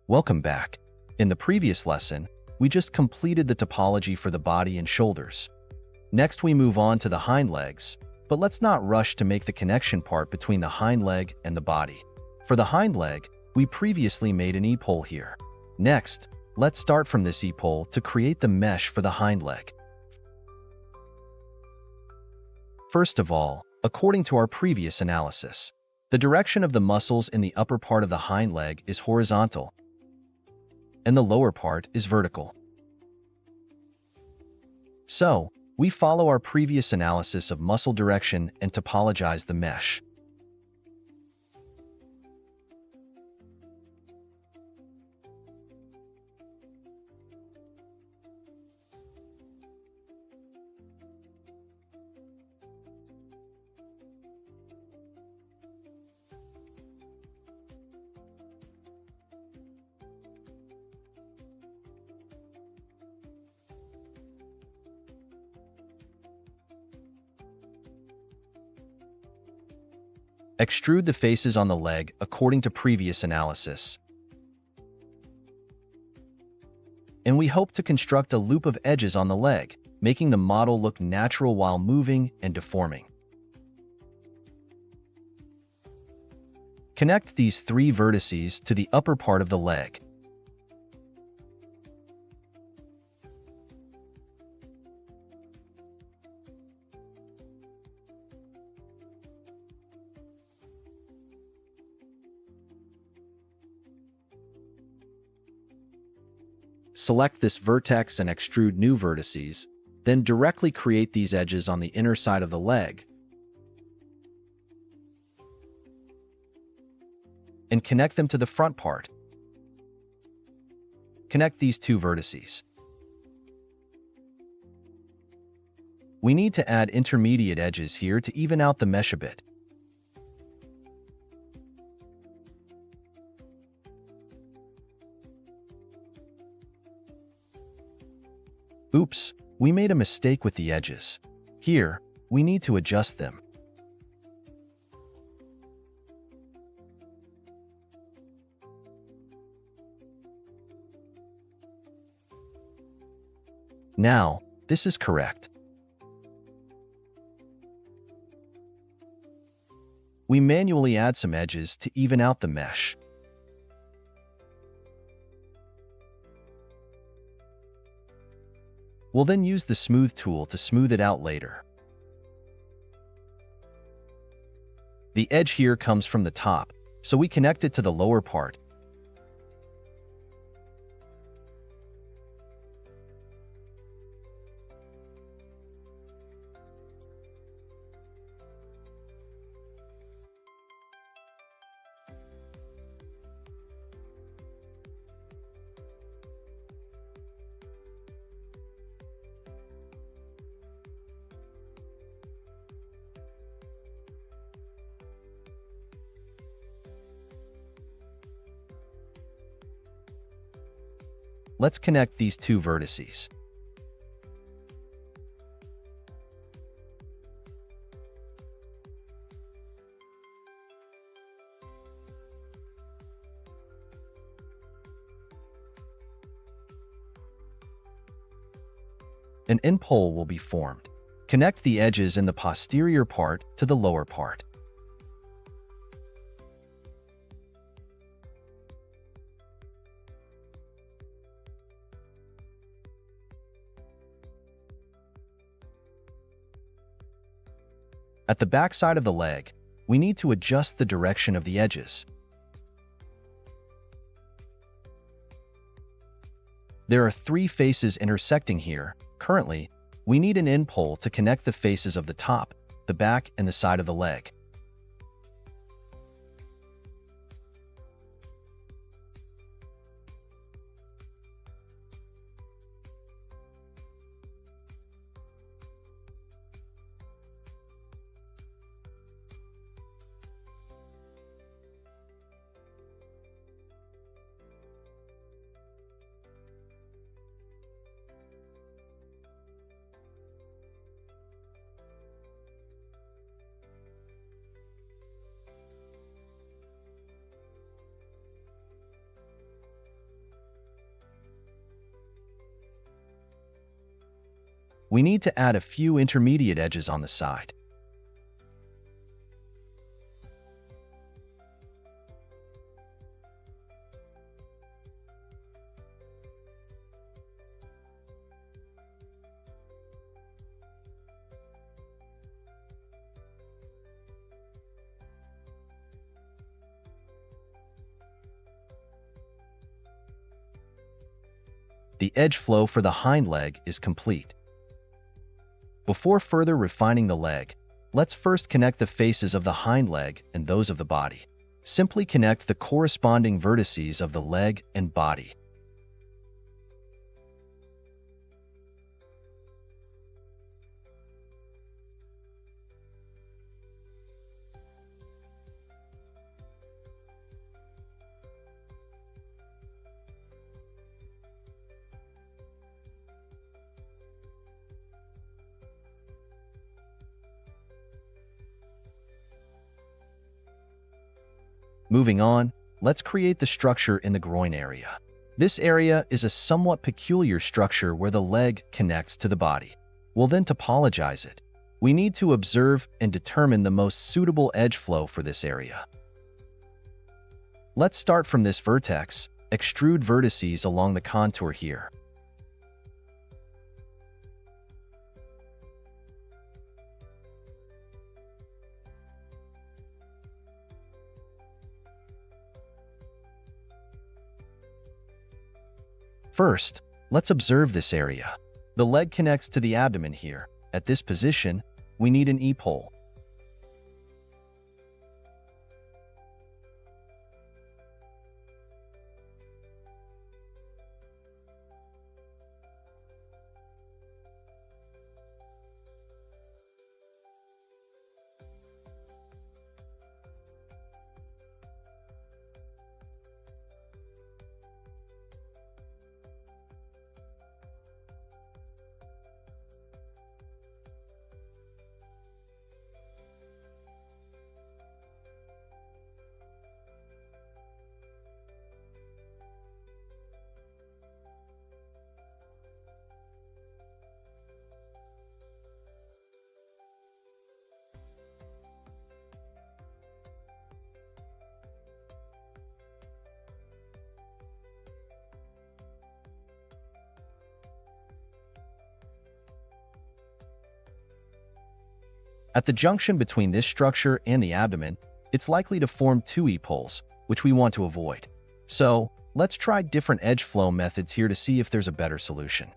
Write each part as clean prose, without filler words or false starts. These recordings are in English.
Welcome back. In the previous lesson, we just completed the topology for the body and shoulders. Next we move on to the hind legs, but let's not rush to make the connection part between the hind leg and the body. For the hind leg, we previously made an E-pole here. Next, let's start from this E-pole to create the mesh for the hind leg. First of all, according to our previous analysis, the direction of the muscles in the upper part of the hind leg is horizontal, and the lower part is vertical. So, we follow our previous analysis of muscle direction and topologize the mesh. Extrude the faces on the leg according to previous analysis. And we hope to construct a loop of edges on the leg, making the model look natural while moving and deforming. Connect these three vertices to the upper part of the leg. Select this vertex and extrude new vertices, then directly create these edges on the inner side of the leg and connect them to the front part. Connect these two vertices. We need to add intermediate edges here to even out the mesh a bit. Oops, we made a mistake with the edges. Here, we need to adjust them. Now, this is correct. We manually add some edges to even out the mesh. We'll then use the smooth tool to smooth it out later. The edge here comes from the top, so we connect it to the lower part. Let's connect these two vertices. An end pole will be formed. Connect the edges in the posterior part to the lower part. At the back side of the leg, we need to adjust the direction of the edges. There are three faces intersecting here. Currently, we need an end pole to connect the faces of the top, the back, and the side of the leg. we need to add a few intermediate edges on the side. The edge flow for the hind leg is complete. Before further refining the leg, let's first connect the faces of the hind leg and those of the body. Simply connect the corresponding vertices of the leg and body. Moving on, let's create the structure in the groin area. This area is a somewhat peculiar structure where the leg connects to the body. We'll then topologize it. We need to observe and determine the most suitable edge flow for this area. Let's start from this vertex, extrude vertices along the contour here. First, let's observe this area. The leg connects to the abdomen here. At this position, we need an E-pole. At the junction between this structure and the abdomen, it's likely to form two E-poles, which we want to avoid. So, let's try different edge flow methods here to see if there's a better solution.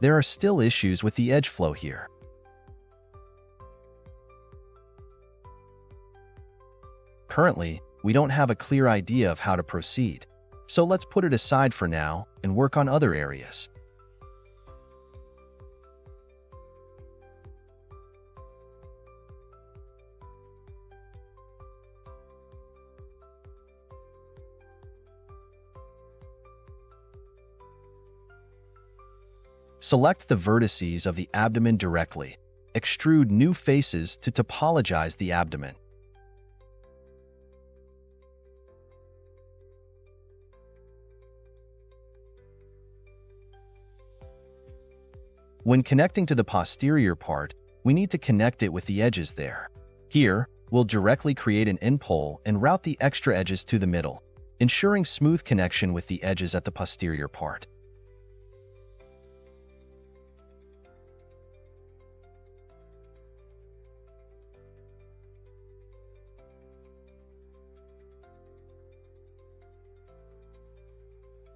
There are still issues with the edge flow here. Currently, we don't have a clear idea of how to proceed, so let's put it aside for now and work on other areas. Select the vertices of the abdomen directly. Extrude new faces to topologize the abdomen. When connecting to the posterior part, we need to connect it with the edges there. Here, we'll directly create an end pole and route the extra edges to the middle, ensuring smooth connection with the edges at the posterior part.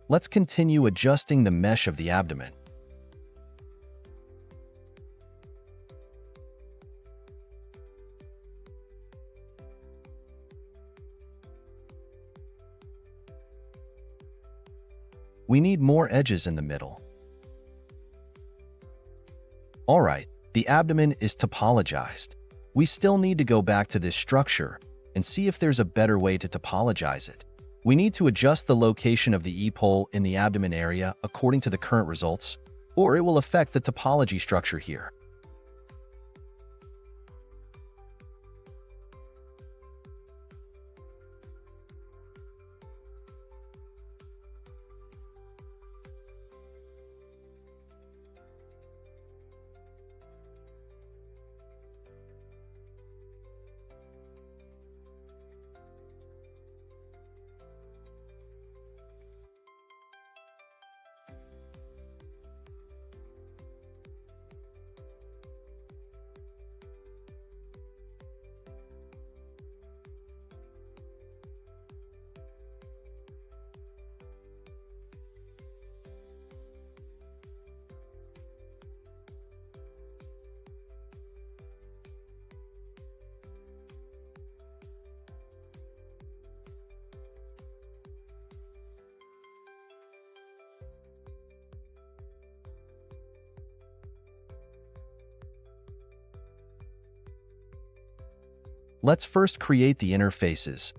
Let's continue adjusting the mesh of the abdomen. We need more edges in the middle. Alright, the abdomen is topologized. We still need to go back to this structure and see if there's a better way to topologize it. We need to adjust the location of the E-pole in the abdomen area according to the current results, or it will affect the topology structure here. Let's first create the interfaces.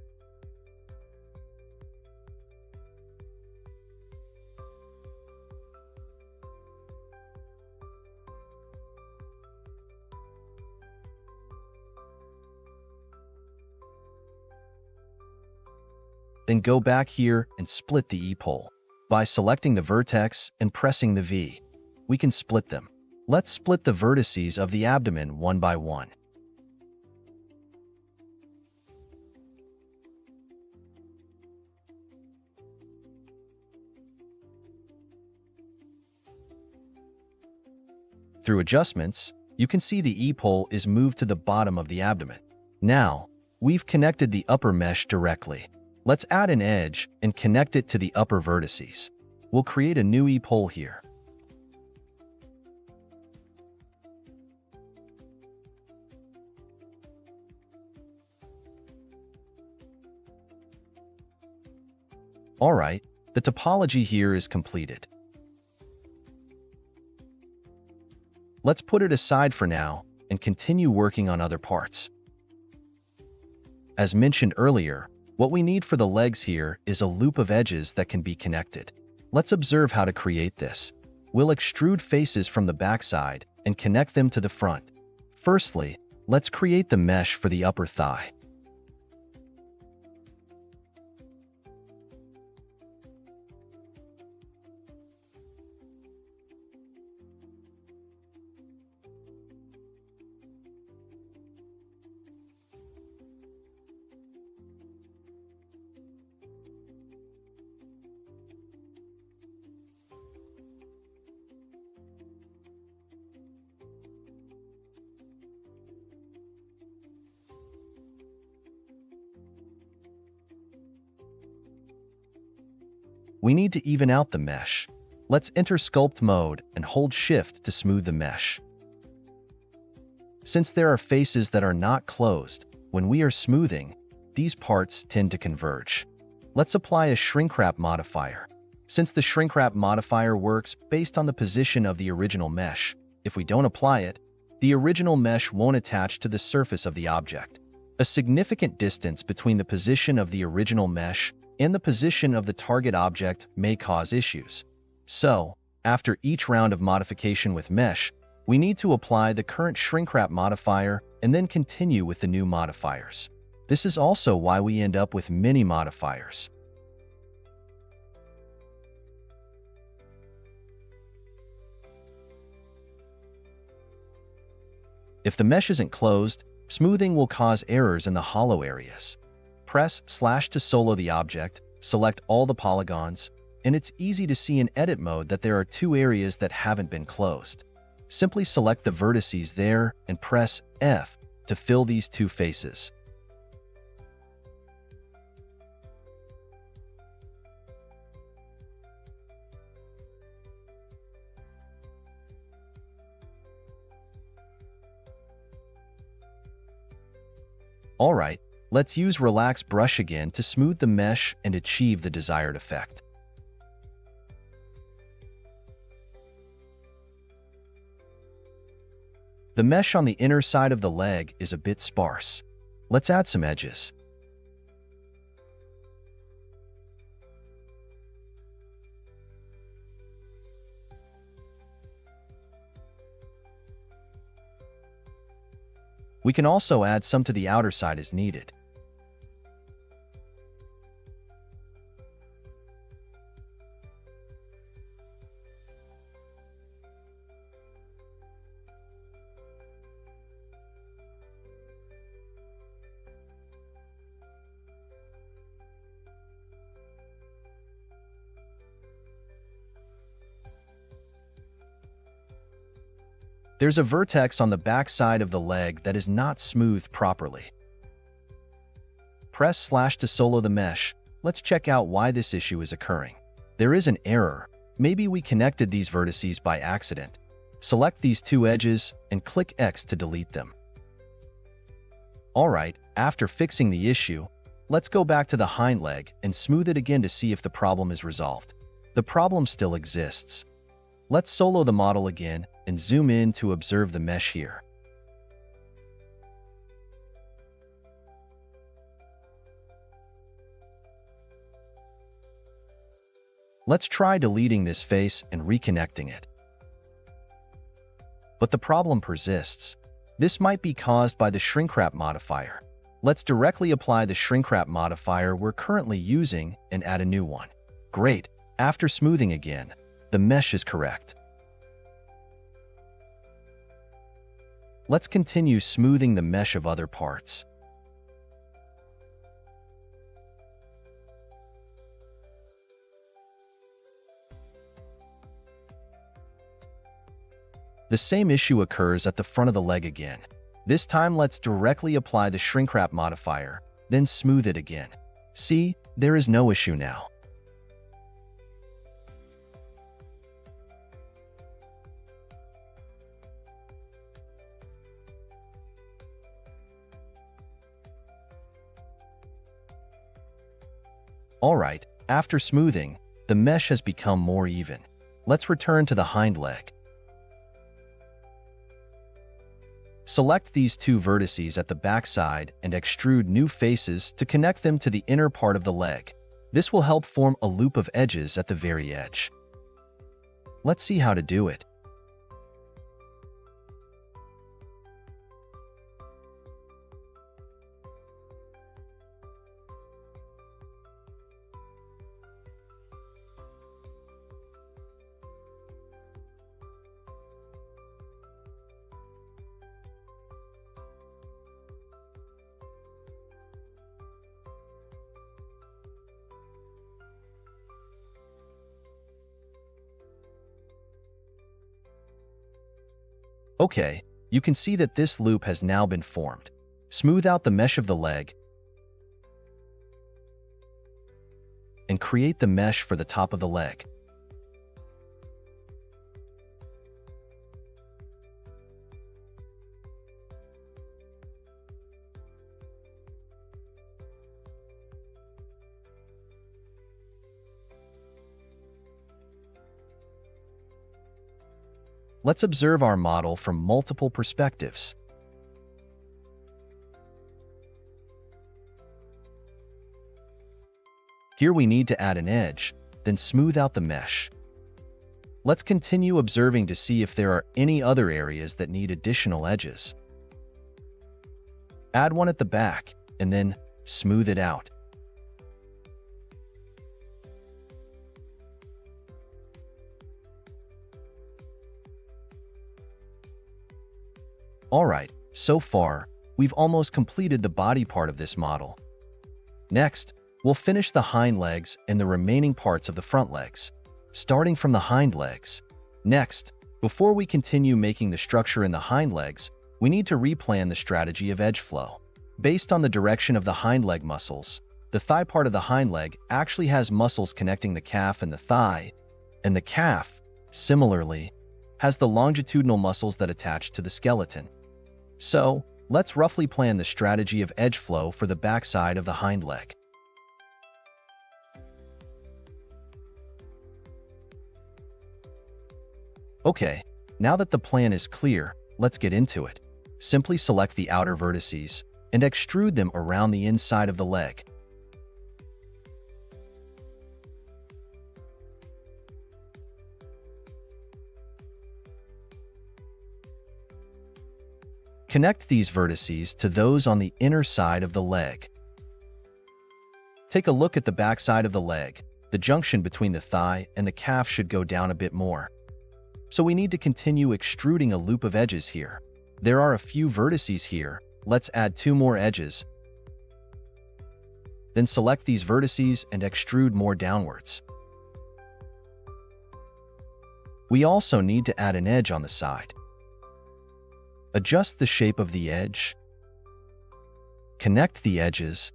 Then go back here and split the E-pole. By selecting the vertex and pressing the V, we can split them. Let's split the vertices of the abdomen one by one. Through adjustments, you can see the E-pole is moved to the bottom of the abdomen. Now, we've connected the upper mesh directly. Let's add an edge and connect it to the upper vertices. We'll create a new E-pole here. Alright, the topology here is completed. Let's put it aside for now and continue working on other parts. As mentioned earlier, what we need for the legs here is a loop of edges that can be connected. Let's observe how to create this. We'll extrude faces from the backside and connect them to the front. Firstly, let's create the mesh for the upper thigh. We need to even out the mesh. Let's enter sculpt mode and hold shift to smooth the mesh. Since there are faces that are not closed, when we are smoothing, these parts tend to converge. Let's apply a shrink wrap modifier. Since the shrink wrap modifier works based on the position of the original mesh, if we don't apply it, the original mesh won't attach to the surface of the object. A significant distance between the position of the original mesh and the position of the target object may cause issues. So, after each round of modification with mesh, we need to apply the current shrink wrap modifier and then continue with the new modifiers. This is also why we end up with many modifiers. If the mesh isn't closed, smoothing will cause errors in the hollow areas. Press / to solo the object, select all the polygons, and it's easy to see in edit mode that there are two areas that haven't been closed. Simply select the vertices there and press F to fill these two faces. Alright, let's use Relax Brush again to smooth the mesh and achieve the desired effect. The mesh on the inner side of the leg is a bit sparse. Let's add some edges. We can also add some to the outer side as needed. There's a vertex on the back side of the leg that is not smoothed properly. Press / to solo the mesh. Let's check out why this issue is occurring. There is an error. Maybe we connected these vertices by accident. Select these two edges and click X to delete them. Alright, after fixing the issue, let's go back to the hind leg and smooth it again to see if the problem is resolved. The problem still exists. Let's solo the model again and zoom in to observe the mesh here. Let's try deleting this face and reconnecting it. But the problem persists. This might be caused by the shrink-wrap modifier. Let's directly apply the shrink-wrap modifier we're currently using and add a new one. Great. After smoothing again, the mesh is correct. Let's continue smoothing the mesh of other parts. The same issue occurs at the front of the leg again. This time let's directly apply the shrink-wrap modifier, then smooth it again. See, there is no issue now. Alright, after smoothing, the mesh has become more even. Let's return to the hind leg. Select these two vertices at the back side and extrude new faces to connect them to the inner part of the leg. This will help form a loop of edges at the very edge. Let's see how to do it. Okay, you can see that this loop has now been formed. Smooth out the mesh of the leg and create the mesh for the top of the leg. Let's observe our model from multiple perspectives. Here we need to add an edge, then smooth out the mesh. Let's continue observing to see if there are any other areas that need additional edges. Add one at the back, and then smooth it out. Alright, so far, we've almost completed the body part of this model. Next, we'll finish the hind legs and the remaining parts of the front legs, starting from the hind legs. Next, before we continue making the structure in the hind legs, we need to replan the strategy of edge flow. Based on the direction of the hind leg muscles, the thigh part of the hind leg actually has muscles connecting the calf and the thigh, and the calf, similarly, has the longitudinal muscles that attach to the skeleton. So, let's roughly plan the strategy of edge flow for the backside of the hind leg. Okay, now that the plan is clear, let's get into it. Simply select the outer vertices and extrude them around the inside of the leg. Connect these vertices to those on the inner side of the leg. Take a look at the back side of the leg. The junction between the thigh and the calf should go down a bit more. So we need to continue extruding a loop of edges here. There are a few vertices here. Let's add 2 more edges. Then select these vertices and extrude more downwards. We also need to add an edge on the side. Adjust the shape of the edge. Connect the edges.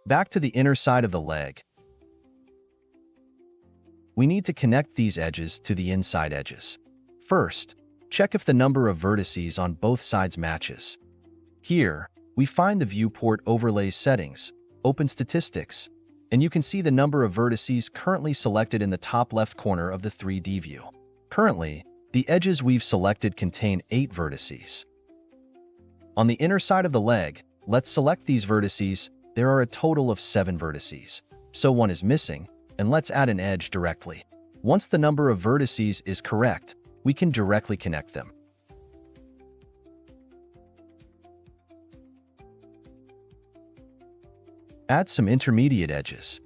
Back to the inner side of the leg. We need to connect these edges to the inside edges. First, check if the number of vertices on both sides matches. Here, we find the viewport overlays settings, open statistics, and you can see the number of vertices currently selected in the top left corner of the 3D view. Currently, the edges we've selected contain 8 vertices. On the inner side of the leg, let's select these vertices. There are a total of 7 vertices, so 1 is missing, and let's add an edge directly. Once the number of vertices is correct, we can directly connect them. Add some intermediate edges.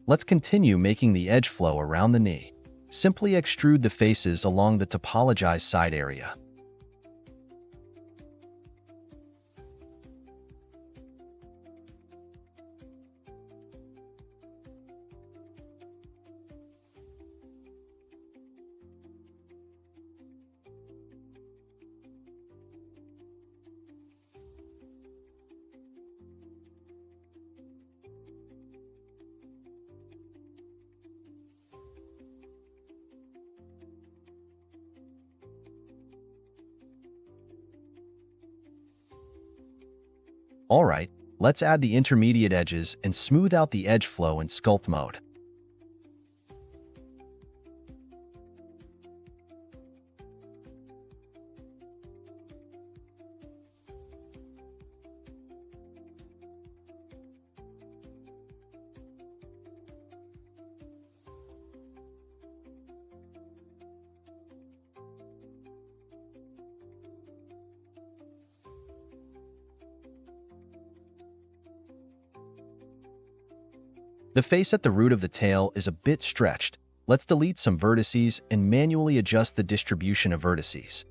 Let's continue making the edge flow around the knee. Simply extrude the faces along the topologized side area. Alright, let's add the intermediate edges and smooth out the edge flow in sculpt mode. The face at the root of the tail is a bit stretched. Let's delete some vertices and manually adjust the distribution of vertices.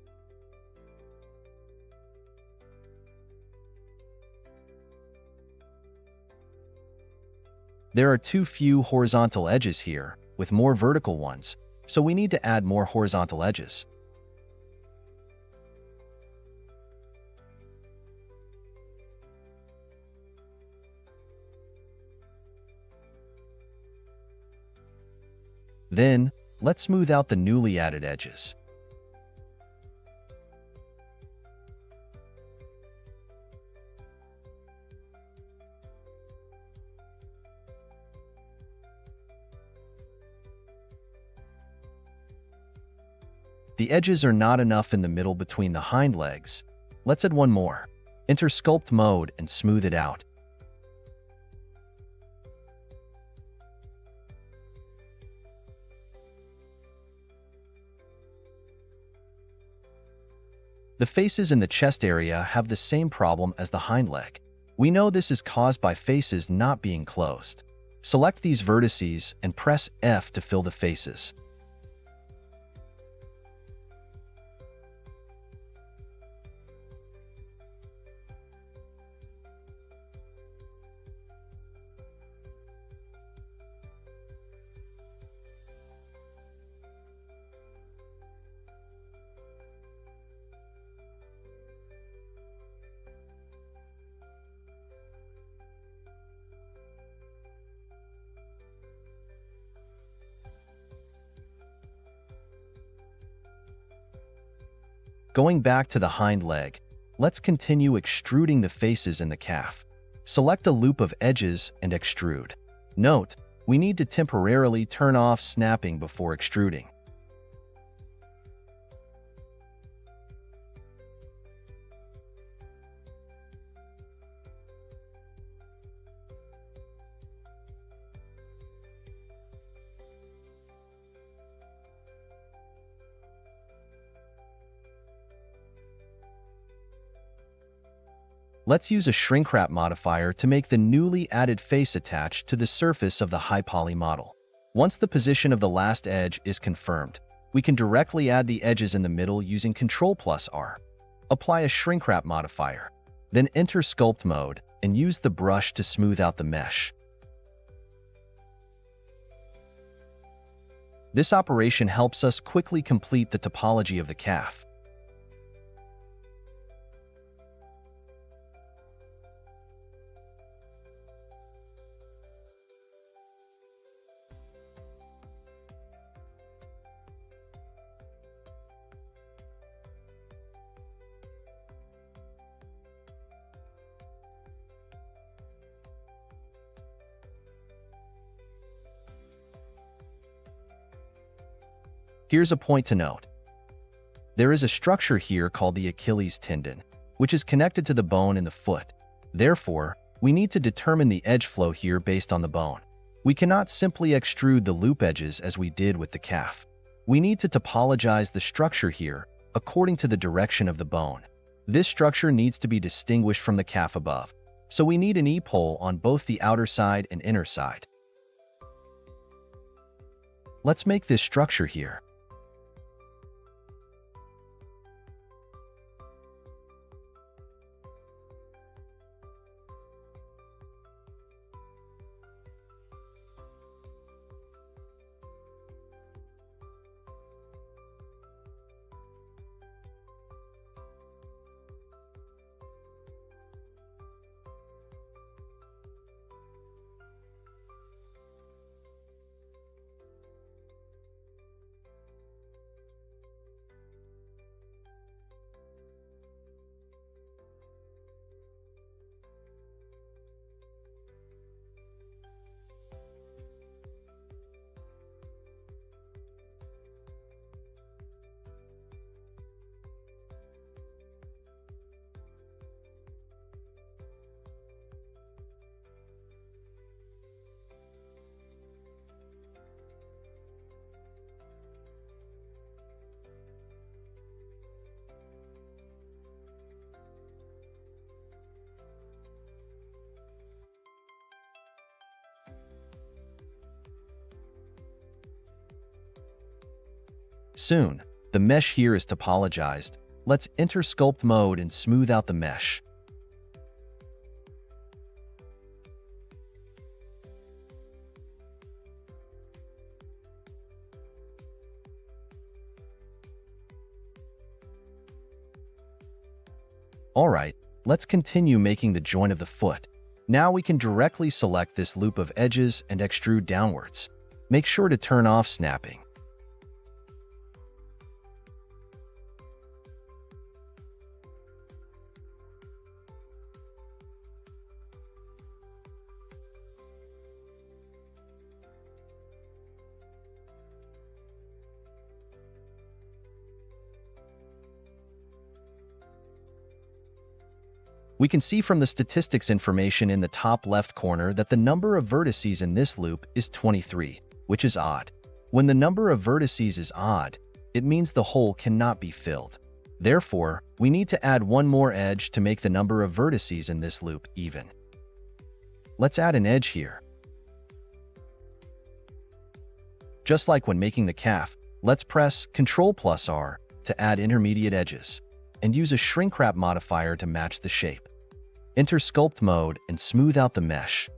There are too few horizontal edges here, with more vertical ones, so we need to add more horizontal edges. Then, let's smooth out the newly added edges. The edges are not enough in the middle between the hind legs. Let's add one more. Enter sculpt mode and smooth it out. The faces in the chest area have the same problem as the hind leg. We know this is caused by faces not being closed. Select these vertices and press F to fill the faces. Going back to the hind leg, let's continue extruding the faces in the calf. Select a loop of edges and extrude. Note, we need to temporarily turn off snapping before extruding. Let's use a shrink wrap modifier to make the newly added face attach to the surface of the high poly model. Once the position of the last edge is confirmed, we can directly add the edges in the middle using Ctrl+R. Apply a shrink wrap modifier, then enter sculpt mode and use the brush to smooth out the mesh. This operation helps us quickly complete the topology of the calf. Here's a point to note. There is a structure here called the Achilles tendon, which is connected to the bone in the foot. Therefore, we need to determine the edge flow here based on the bone. We cannot simply extrude the loop edges as we did with the calf. We need to topologize the structure here according to the direction of the bone. This structure needs to be distinguished from the calf above, so we need an E-pole on both the outer side and inner side. Let's make this structure here. Soon, the mesh here is topologized. Let's enter sculpt mode and smooth out the mesh. Alright, let's continue making the joint of the foot. Now we can directly select this loop of edges and extrude downwards. Make sure to turn off snapping. We can see from the statistics information in the top left corner that the number of vertices in this loop is 23, which is odd. When the number of vertices is odd, it means the hole cannot be filled. Therefore, we need to add one more edge to make the number of vertices in this loop even. Let's add an edge here. Just like when making the calf, let's press Ctrl+R to add intermediate edges, and use a shrink wrap modifier to match the shape. Enter sculpt mode and smooth out the mesh.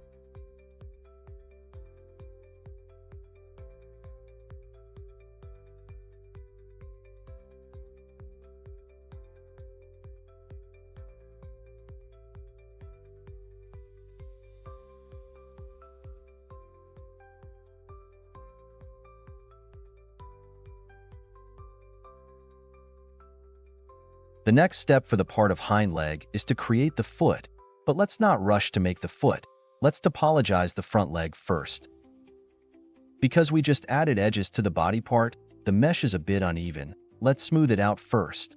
The next step for the part of hind leg is to create the foot, but let's not rush to make the foot. Let's topologize the front leg first. Because we just added edges to the body part, the mesh is a bit uneven. Let's smooth it out first.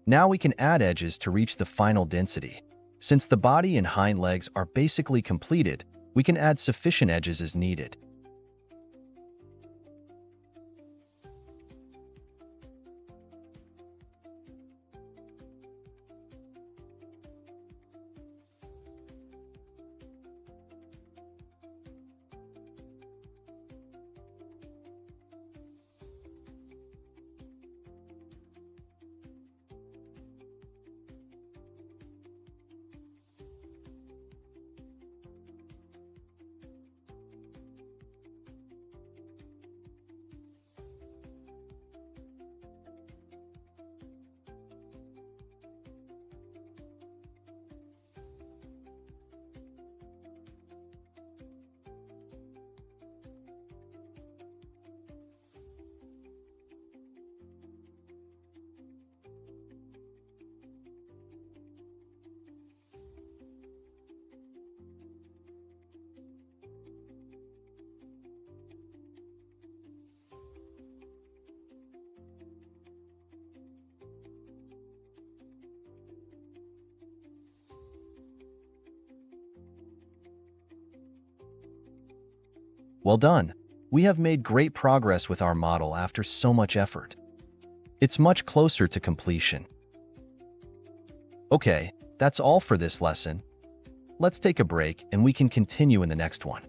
Now we can add edges to reach the final density. Since the body and hind legs are basically completed, We can add sufficient edges as needed. Well done! We have made great progress with our model after so much effort. It's much closer to completion. Okay, that's all for this lesson. Let's take a break and we can continue in the next one.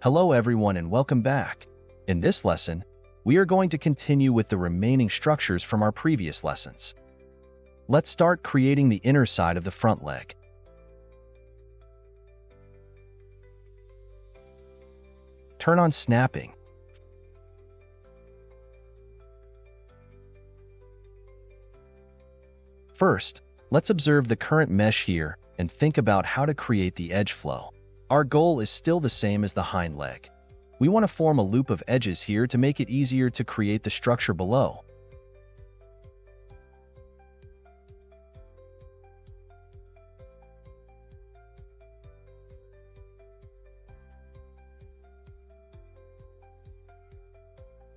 Hello everyone and welcome back. In this lesson, we are going to continue with the remaining structures from our previous lessons. Let's start creating the inner side of the front leg. Turn on snapping. First, let's observe the current mesh here and think about how to create the edge flow. Our goal is still the same as the hind leg. We want to form a loop of edges here to make it easier to create the structure below.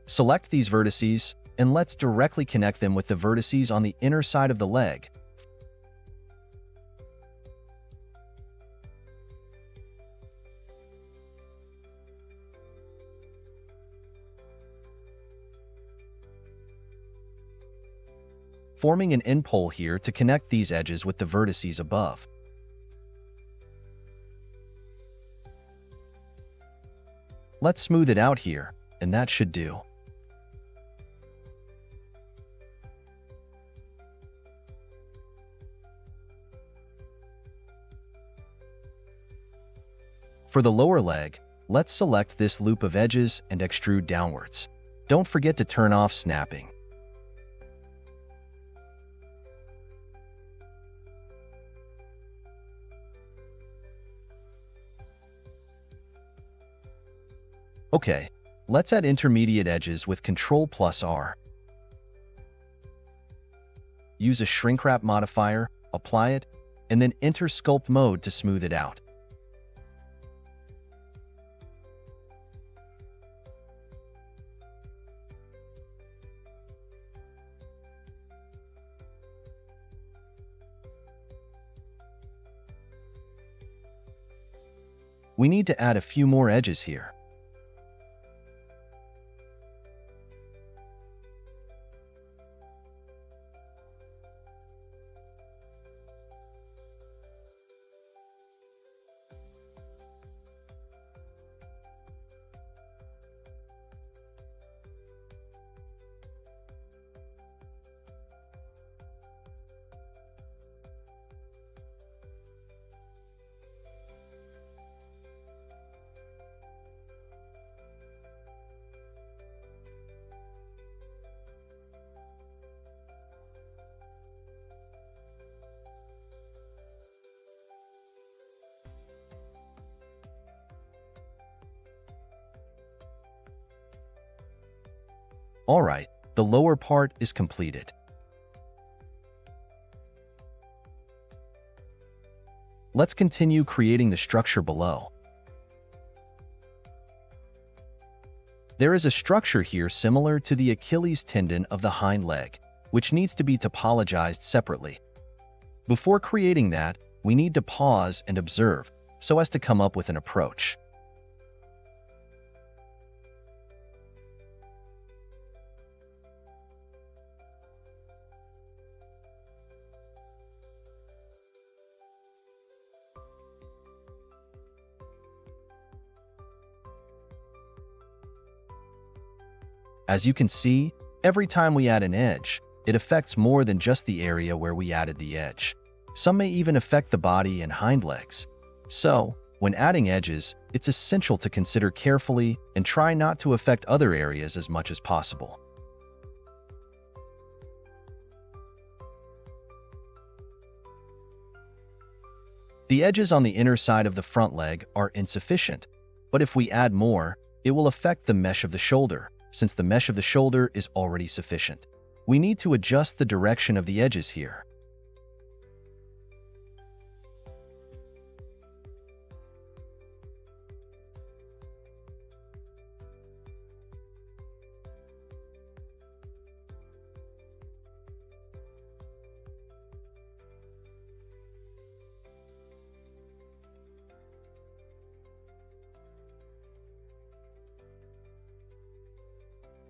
Select these vertices, and let's directly connect them with the vertices on the inner side of the leg. Forming an end pole here to connect these edges with the vertices above. Let's smooth it out here, and that should do. For the lower leg, let's select this loop of edges and extrude downwards. Don't forget to turn off snapping. Okay, let's add intermediate edges with Ctrl+R. Use a shrink wrap modifier, apply it, and then enter sculpt mode to smooth it out. We need to add a few more edges here. Alright, the lower part is completed. Let's continue creating the structure below. There is a structure here similar to the Achilles tendon of the hind leg, which needs to be topologized separately. Before creating that, we need to pause and observe so as to come up with an approach. As you can see, every time we add an edge, it affects more than just the area where we added the edge. Some may even affect the body and hind legs. So, when adding edges, it's essential to consider carefully and try not to affect other areas as much as possible. The edges on the inner side of the front leg are insufficient, but if we add more, it will affect the mesh of the shoulder, since the mesh of the shoulder is already sufficient. We need to adjust the direction of the edges here.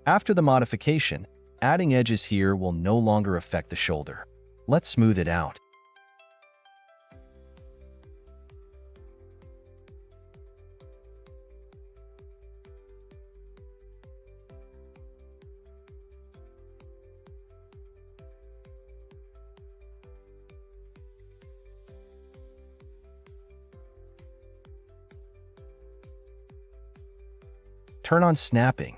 After the modification, adding edges here will no longer affect the shoulder. Let's smooth it out. Turn on snapping.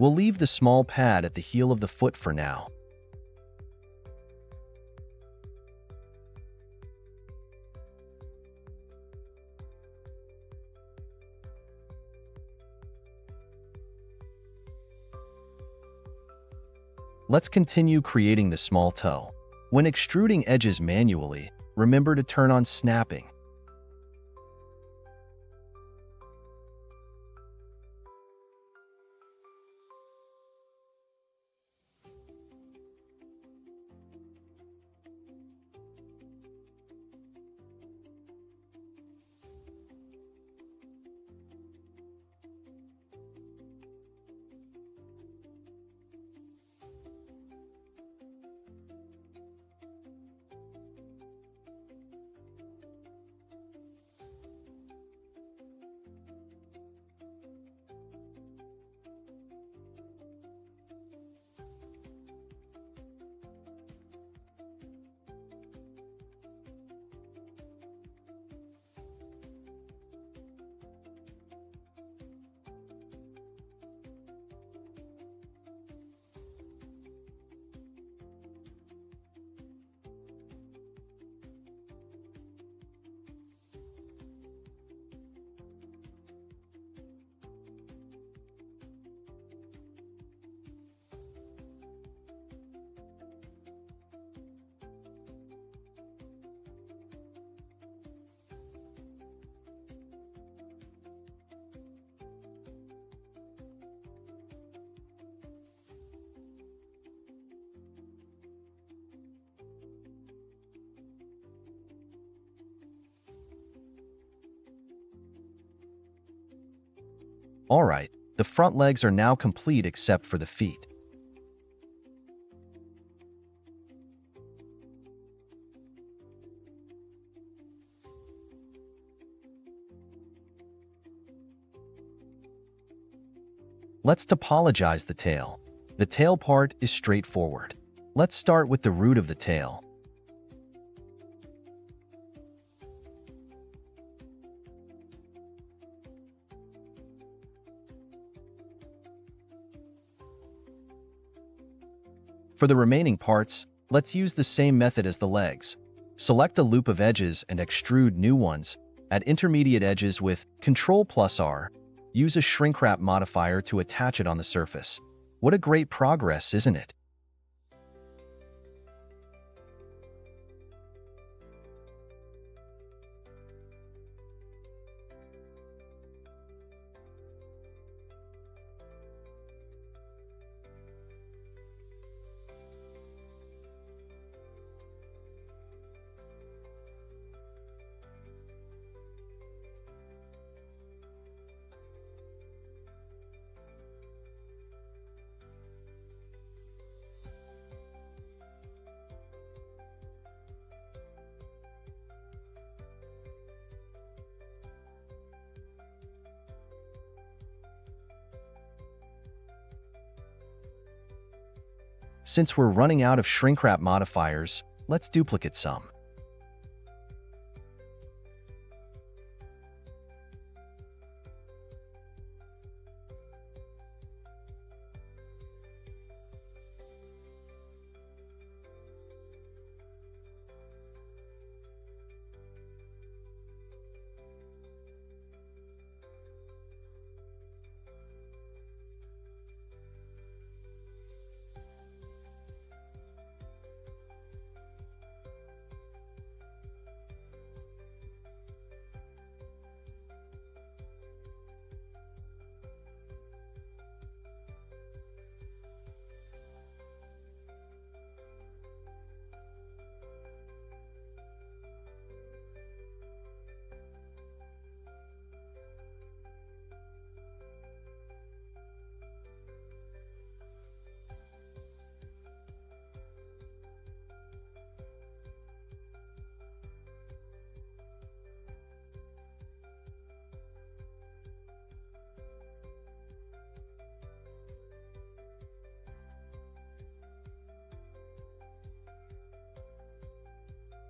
We'll leave the small pad at the heel of the foot for now. Let's continue creating the small toe. When extruding edges manually, remember to turn on snapping. Alright, The front legs are now complete except for the feet. Let's topologize the tail. The tail part is straightforward. Let's start with the root of the tail. For the remaining parts, let's use the same method as the legs. Select a loop of edges and extrude new ones. At intermediate edges with Ctrl+R, use a shrink wrap modifier to attach it on the surface. What a great progress, isn't it? Since we're running out of shrink wrap modifiers, let's duplicate some.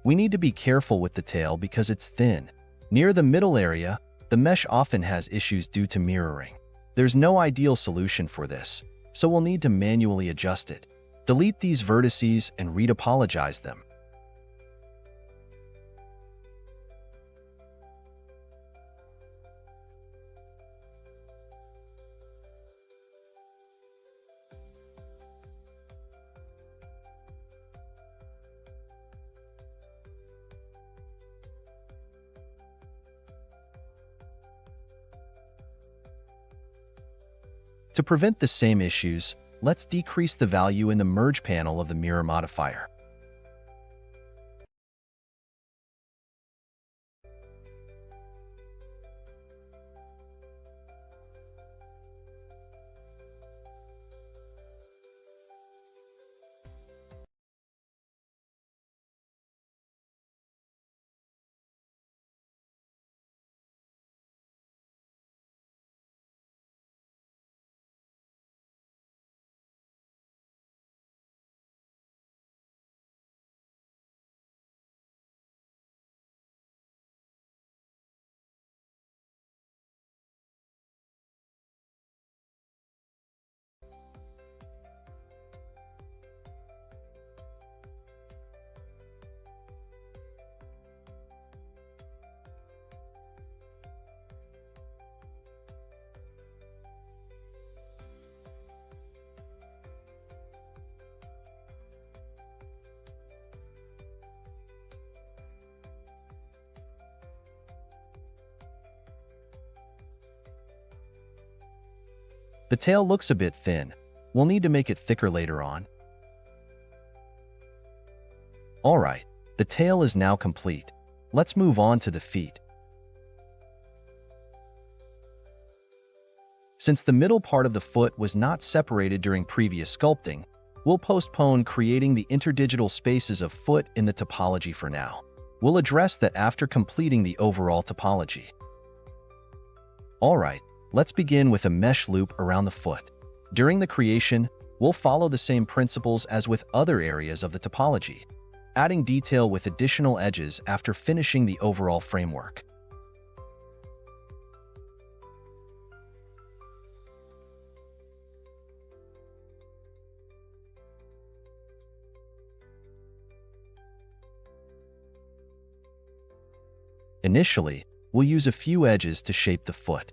We need to be careful with the tail because it's thin. Near the middle area, the mesh often has issues due to mirroring. There's no ideal solution for this, so we'll need to manually adjust it. Delete these vertices and retopologize them. To prevent the same issues, let's decrease the value in the merge panel of the mirror modifier. The tail looks a bit thin. We'll need to make it thicker later on. Alright, the tail is now complete. Let's move on to the feet. Since the middle part of the foot was not separated during previous sculpting, we'll postpone creating the interdigital spaces of foot in the topology for now. We'll address that after completing the overall topology. Alright, let's begin with a mesh loop around the foot. During the creation, we'll follow the same principles as with other areas of the topology, adding detail with additional edges after finishing the overall framework. Initially, we'll use a few edges to shape the foot.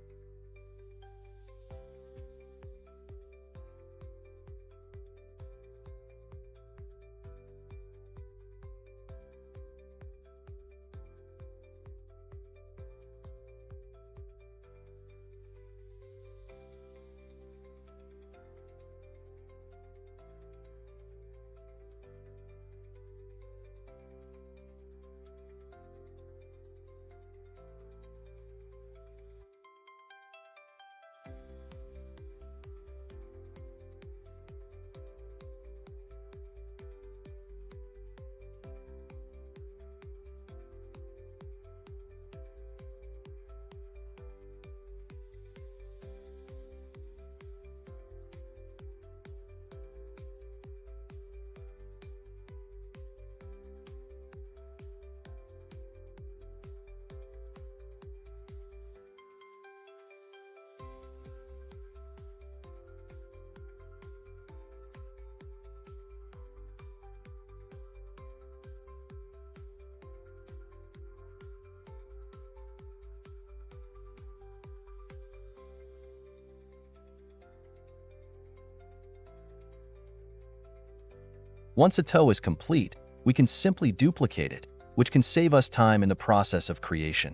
Once a toe is complete, we can simply duplicate it, which can save us time in the process of creation.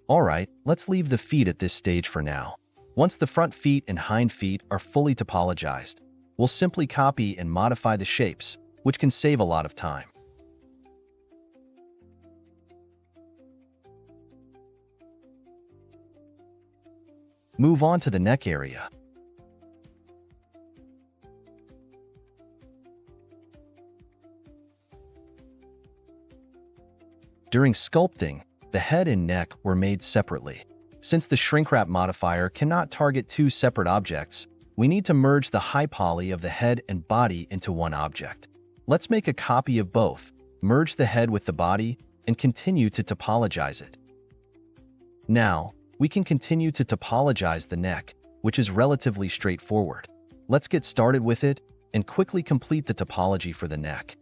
Alright, let's leave the feet at this stage for now. Once the front feet and hind feet are fully topologized, we'll simply copy and modify the shapes, which can save a lot of time. Move on to the neck area. During sculpting, the head and neck were made separately. Since the shrink-wrap modifier cannot target two separate objects, we need to merge the high poly of the head and body into one object. Let's make a copy of both, merge the head with the body, and continue to topologize it. Now, we can continue to topologize the neck, which is relatively straightforward. Let's get started with it and quickly complete the topology for the neck.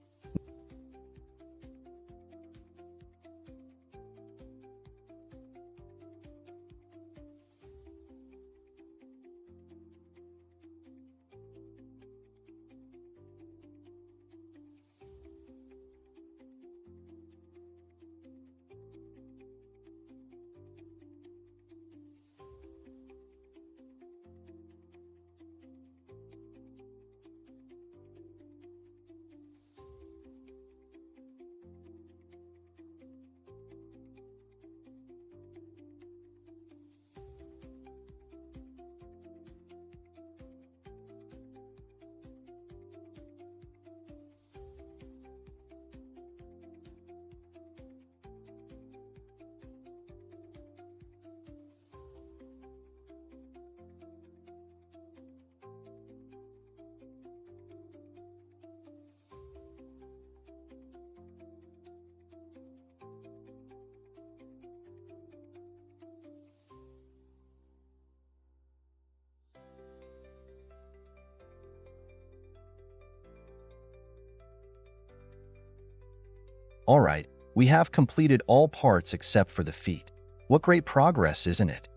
Alright, we have completed all parts except for the feet. What great progress, isn't it?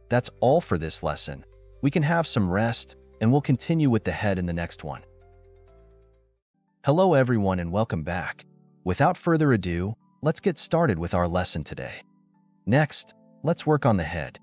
That's all for this lesson. We can have some rest, and we'll continue with the head in the next one. Hello everyone and welcome back. Without further ado, let's get started with our lesson today. Next, let's work on the head.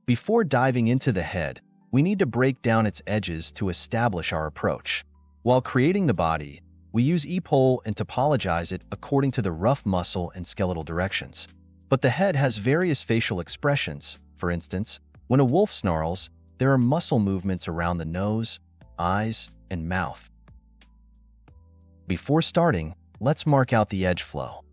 Before diving into the head, we need to break down its edges to establish our approach. While creating the body, we use e-pole and topologize it according to the rough muscle and skeletal directions. But the head has various facial expressions. For instance, when a wolf snarls, there are muscle movements around the nose, eyes, and mouth. Before starting, let's mark out the edge flow.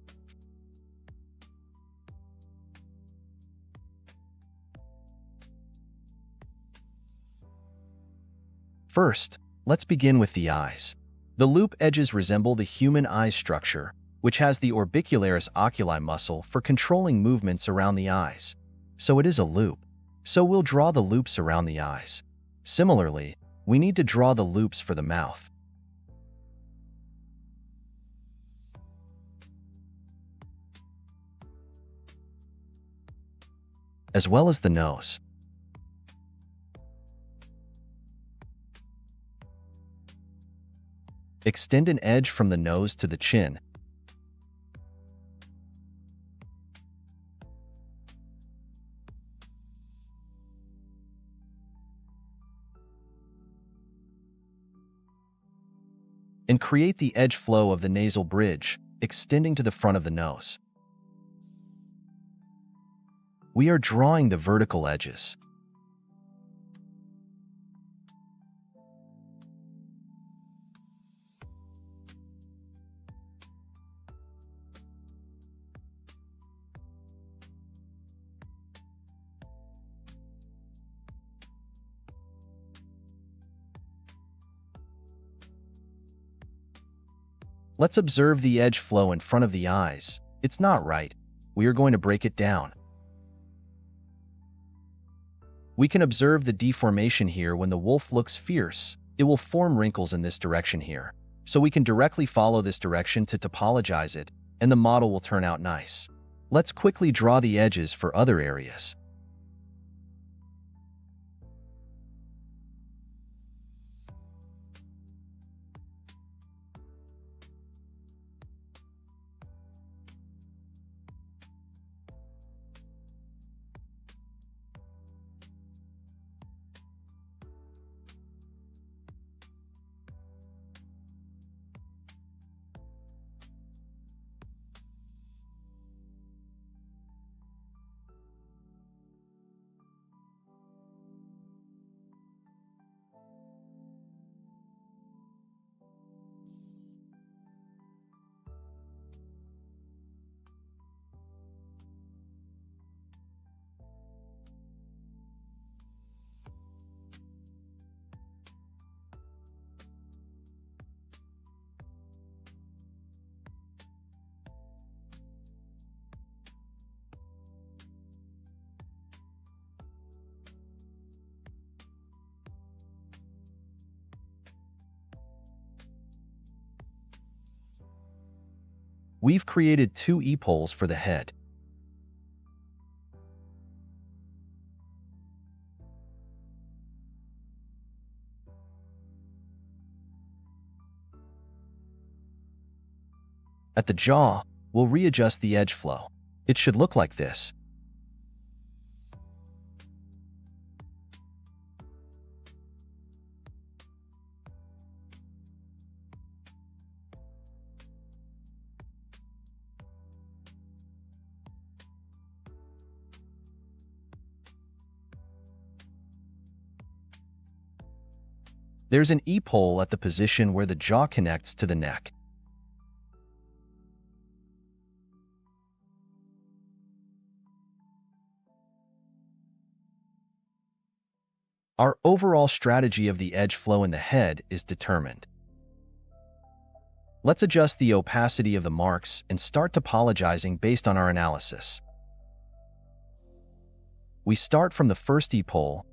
First, let's begin with the eyes. The loop edges resemble the human eye structure, which has the orbicularis oculi muscle for controlling movements around the eyes. So it is a loop. So we'll draw the loops around the eyes. Similarly, we need to draw the loops for the mouth. As well as the nose. Extend an edge from the nose to the chin. And create the edge flow of the nasal bridge, extending to the front of the nose. We are drawing the vertical edges. Let's observe the edge flow in front of the eyes. It's not right. We are going to break it down. We can observe the deformation here when the wolf looks fierce. It will form wrinkles in this direction here. So we can directly follow this direction to topologize it, and the model will turn out nice. Let's quickly draw the edges for other areas. We've created two e-poles for the head. At the jaw, we'll readjust the edge flow. It should look like this. There's an e-pole at the position where the jaw connects to the neck. Our overall strategy of the edge flow in the head is determined. Let's adjust the opacity of the marks and start topologizing based on our analysis. We start from the first e-pole,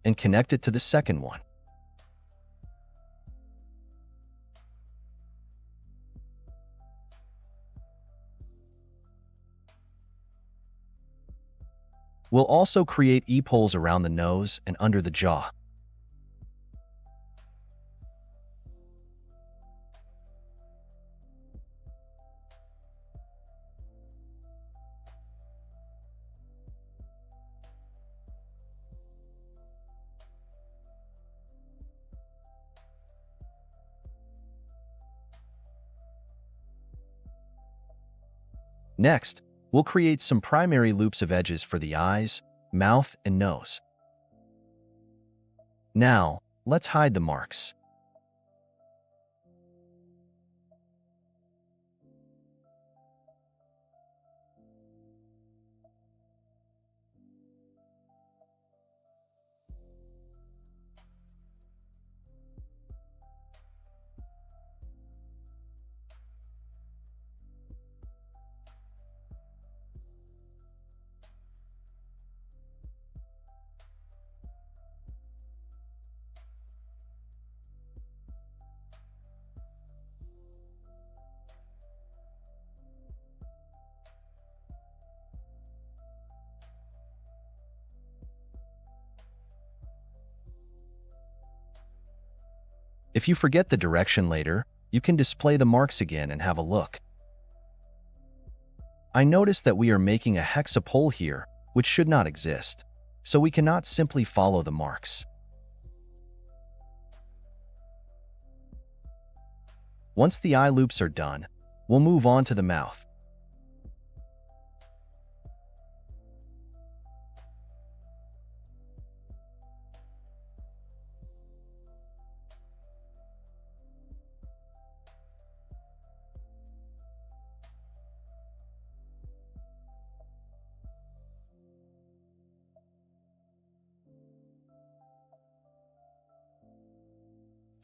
and connect it to the second one. We'll also create E-poles around the nose and under the jaw. Next, we'll create some primary loops of edges for the eyes, mouth, and nose. Now, let's hide the marks. If you forget the direction later, you can display the marks again and have a look. I notice that we are making a hexapole here, which should not exist, so we cannot simply follow the marks. Once the eye loops are done, we'll move on to the mouth.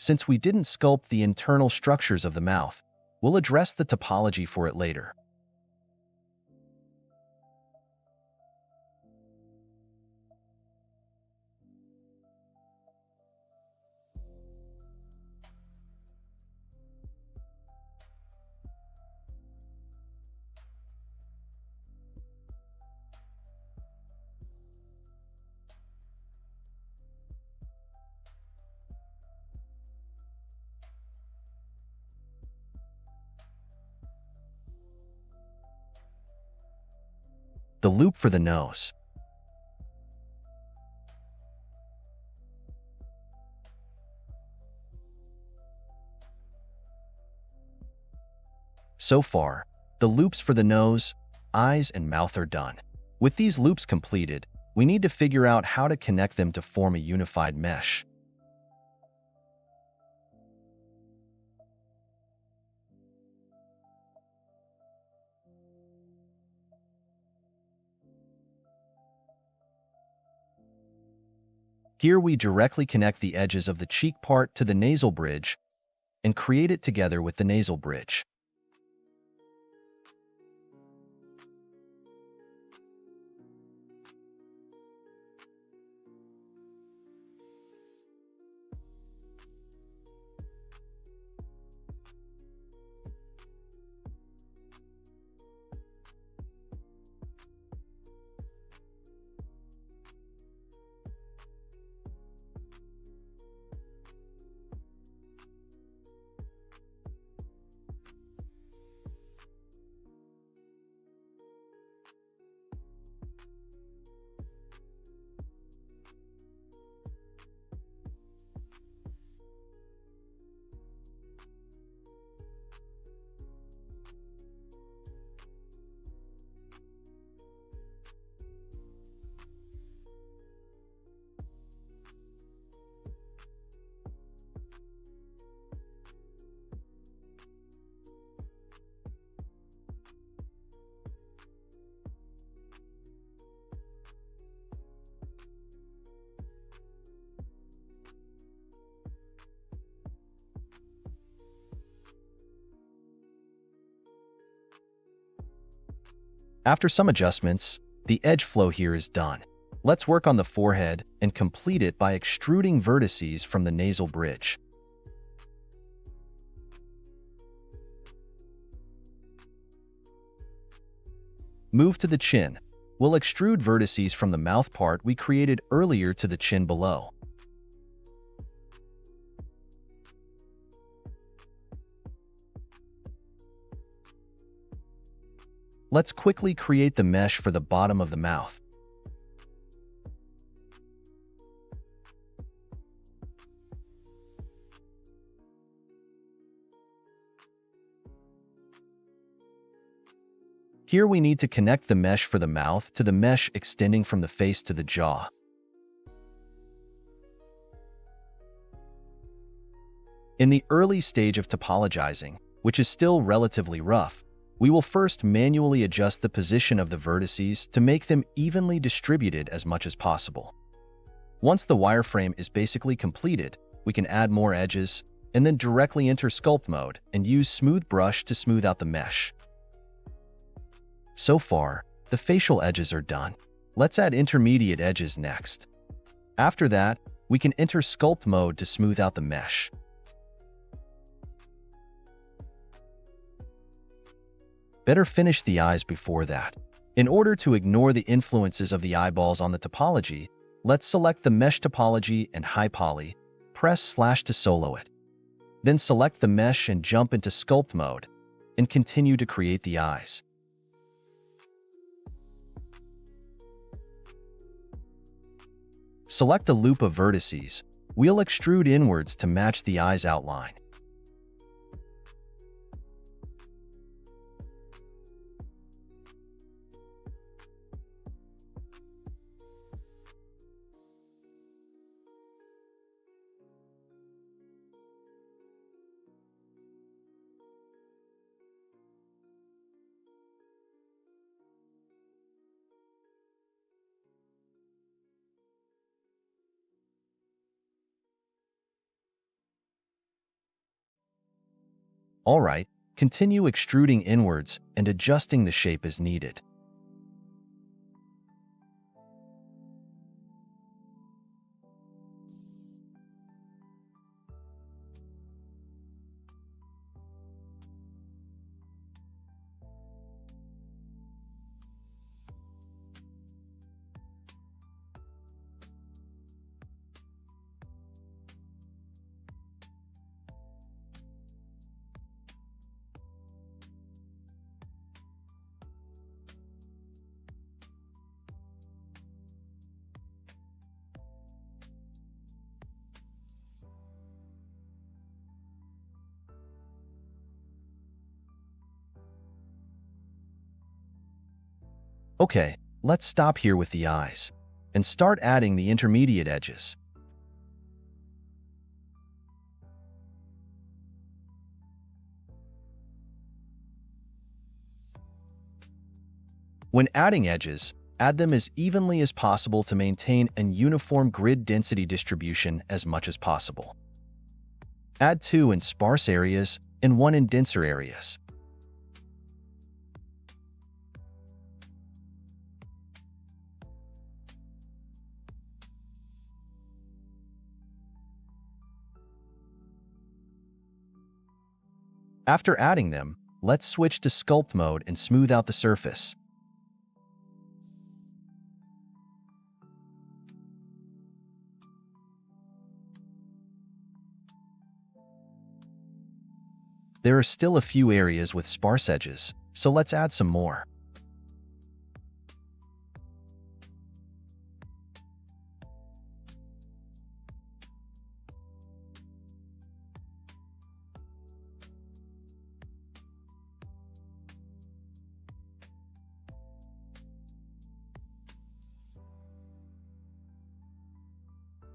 Since we didn't sculpt the internal structures of the mouth, we'll address the topology for it later. The loop for the nose. So far, the loops for the nose, eyes, and mouth are done. With these loops completed, we need to figure out how to connect them to form a unified mesh. Here we directly connect the edges of the cheek part to the nasal bridge and create it together with the nasal bridge. After some adjustments, the edge flow here is done. Let's work on the forehead and complete it by extruding vertices from the nasal bridge. Move to the chin. We'll extrude vertices from the mouth part we created earlier to the chin below. Let's quickly create the mesh for the bottom of the mouth. Here we need to connect the mesh for the mouth to the mesh extending from the face to the jaw. In the early stage of topologizing, which is still relatively rough, we will first manually adjust the position of the vertices to make them evenly distributed as much as possible. Once the wireframe is basically completed, we can add more edges and then directly enter sculpt mode and use smooth brush to smooth out the mesh. So far, the facial edges are done. Let's add intermediate edges next. After that, we can enter sculpt mode to smooth out the mesh. Better finish the eyes before that. In order to ignore the influences of the eyeballs on the topology, let's select the mesh topology and high poly, press / to solo it. Then select the mesh and jump into sculpt mode, and continue to create the eyes. Select a loop of vertices. We'll extrude inwards to match the eye's outline. Alright, continue extruding inwards and adjusting the shape as needed. Okay, let's stop here with the eyes, and start adding the intermediate edges. When adding edges, add them as evenly as possible to maintain an uniform grid density distribution as much as possible. Add 2 in sparse areas and 1 in denser areas. After adding them, let's switch to sculpt mode and smooth out the surface. There are still a few areas with sparse edges, so let's add some more.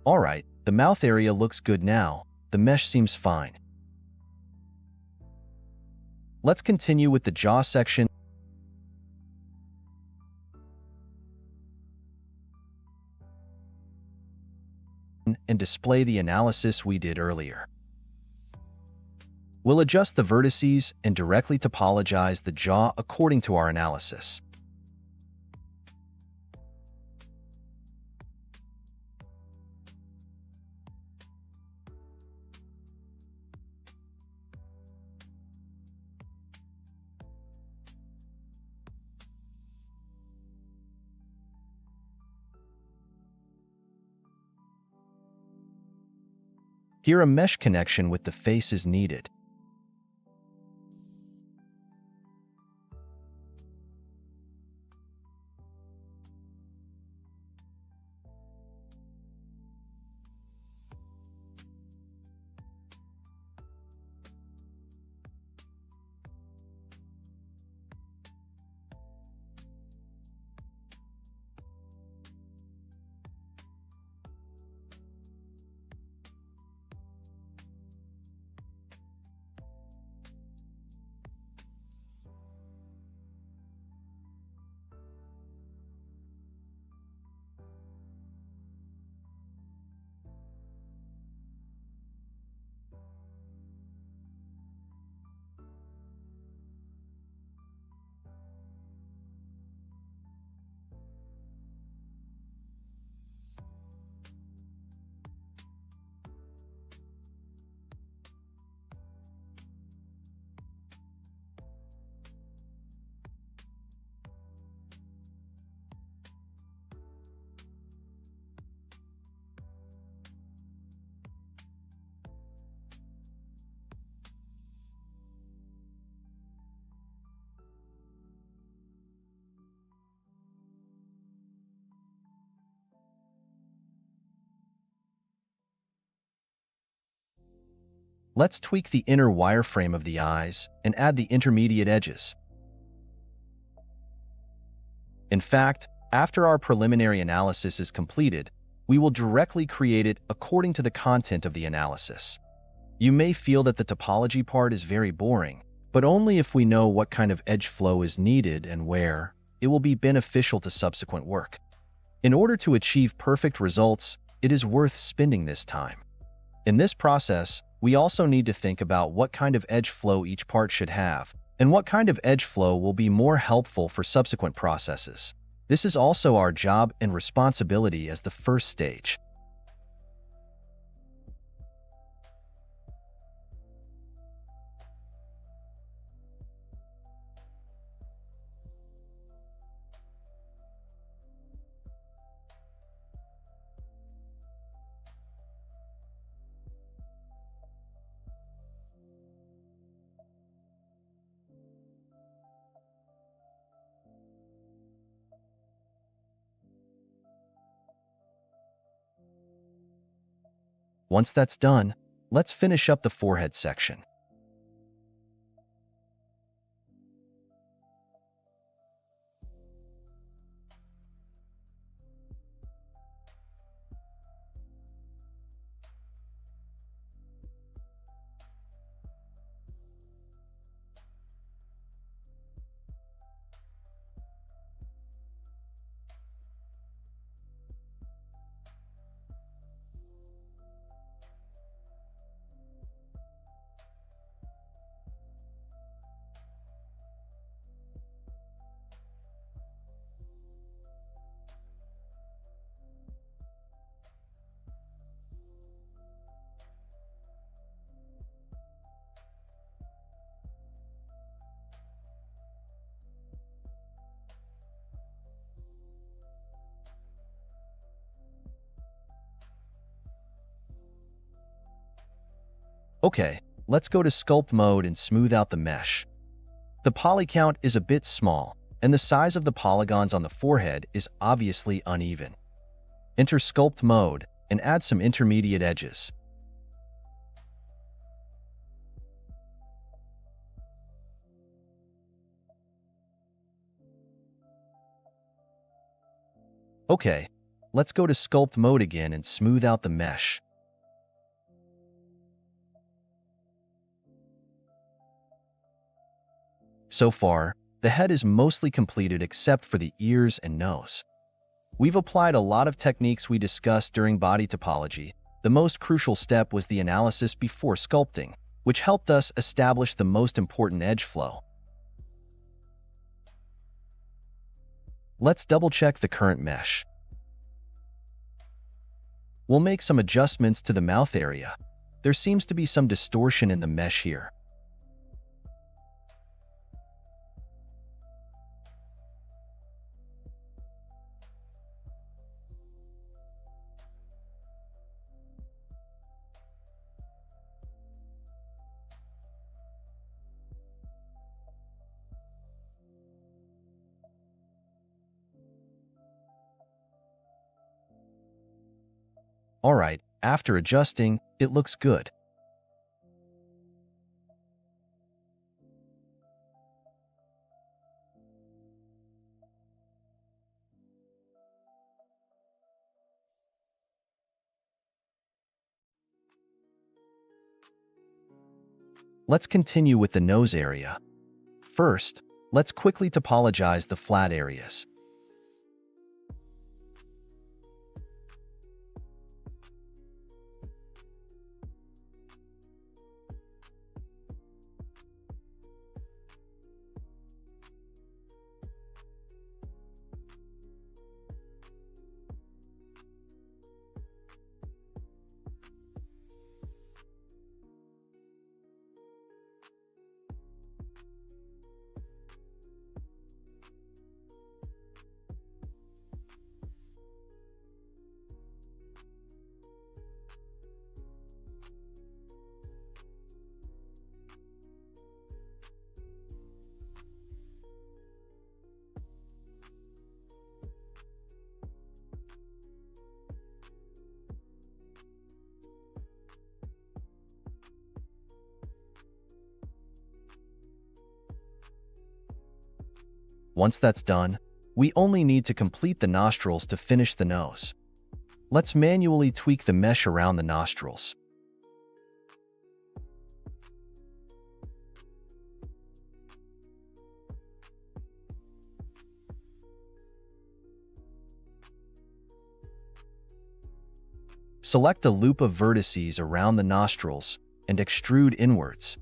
Alright, the mouth area looks good now. The mesh seems fine. Let's continue with the jaw section and display the analysis we did earlier. We'll adjust the vertices and directly topologize the jaw according to our analysis. Here a mesh connection with the face is needed. Let's tweak the inner wireframe of the eyes and add the intermediate edges. In fact, after our preliminary analysis is completed, we will directly create it according to the content of the analysis. You may feel that the topology part is very boring, but only if we know what kind of edge flow is needed and where, it will be beneficial to subsequent work. In order to achieve perfect results, it is worth spending this time. In this process, we also need to think about what kind of edge flow each part should have, and what kind of edge flow will be more helpful for subsequent processes. This is also our job and responsibility as the first stage. Once that's done, let's finish up the forehead section. Okay, let's go to sculpt mode and smooth out the mesh. The poly count is a bit small, and the size of the polygons on the forehead is obviously uneven. Enter sculpt mode and add some intermediate edges. Okay, let's go to sculpt mode again and smooth out the mesh. So far, the head is mostly completed except for the ears and nose. We've applied a lot of techniques we discussed during body topology. The most crucial step was the analysis before sculpting, which helped us establish the most important edge flow. Let's double-check the current mesh. We'll make some adjustments to the mouth area. There seems to be some distortion in the mesh here. Alright, after adjusting, it looks good. Let's continue with the nose area. First, let's quickly topologize the flat areas. Once that's done, we only need to complete the nostrils to finish the nose. Let's manually tweak the mesh around the nostrils. Select a loop of vertices around the nostrils and extrude inwards.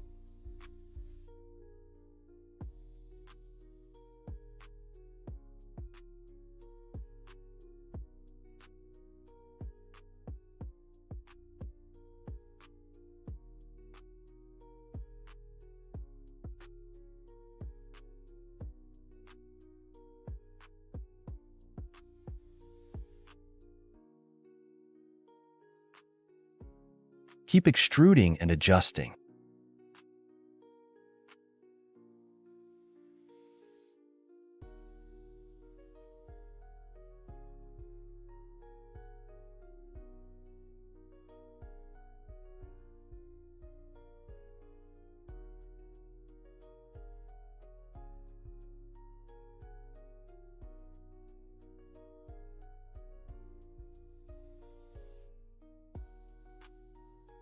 Keep extruding and adjusting.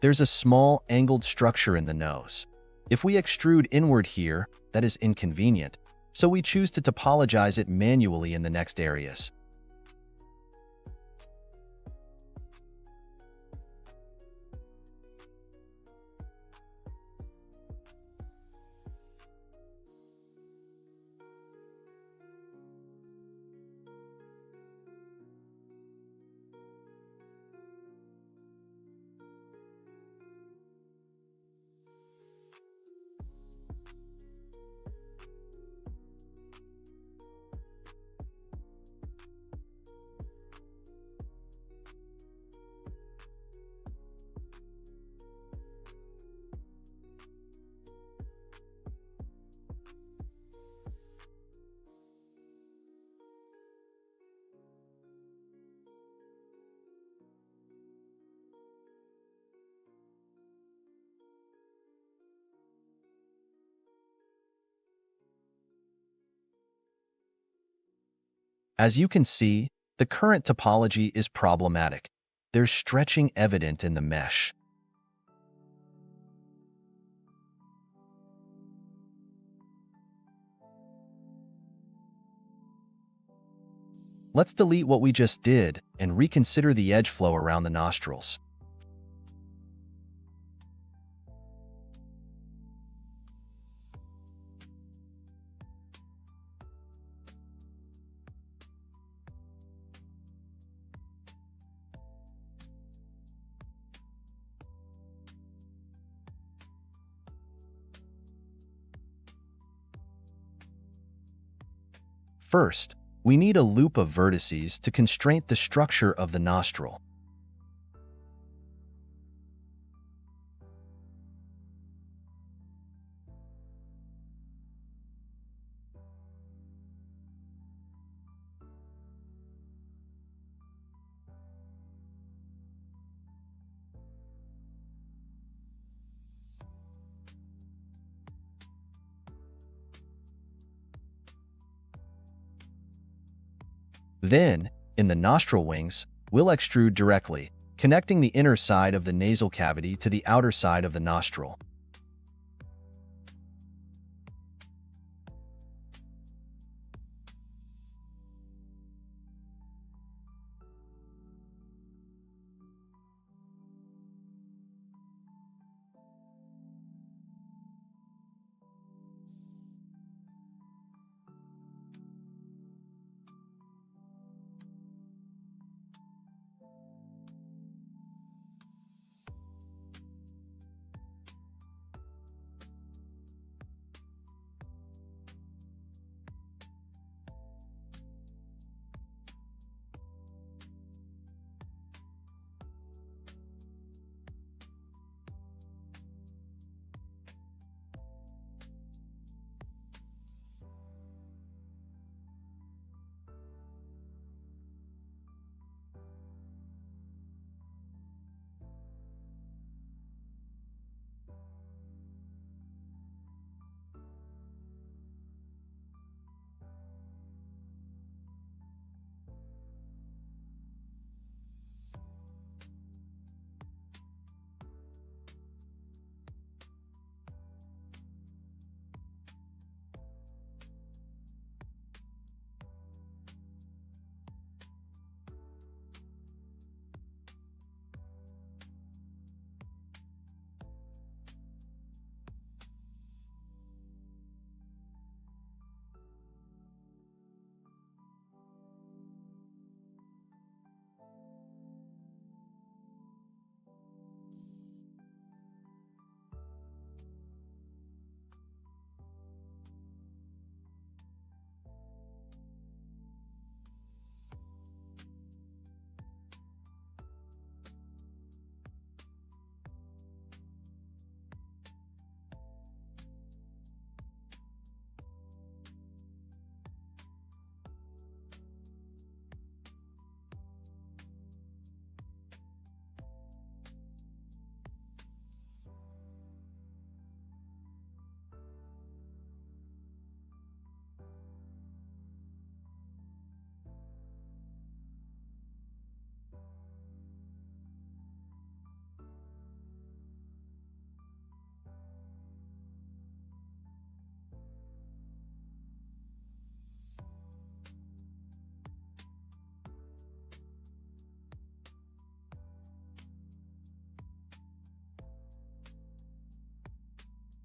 There's a small angled structure in the nose. If we extrude inward here, that is inconvenient, so we choose to topologize it manually in the next areas. As you can see, the current topology is problematic. There's stretching evident in the mesh. Let's delete what we just did and reconsider the edge flow around the nostrils. First, we need a loop of vertices to constrain the structure of the nostril. Then, in the nostril wings, we'll extrude directly, connecting the inner side of the nasal cavity to the outer side of the nostril.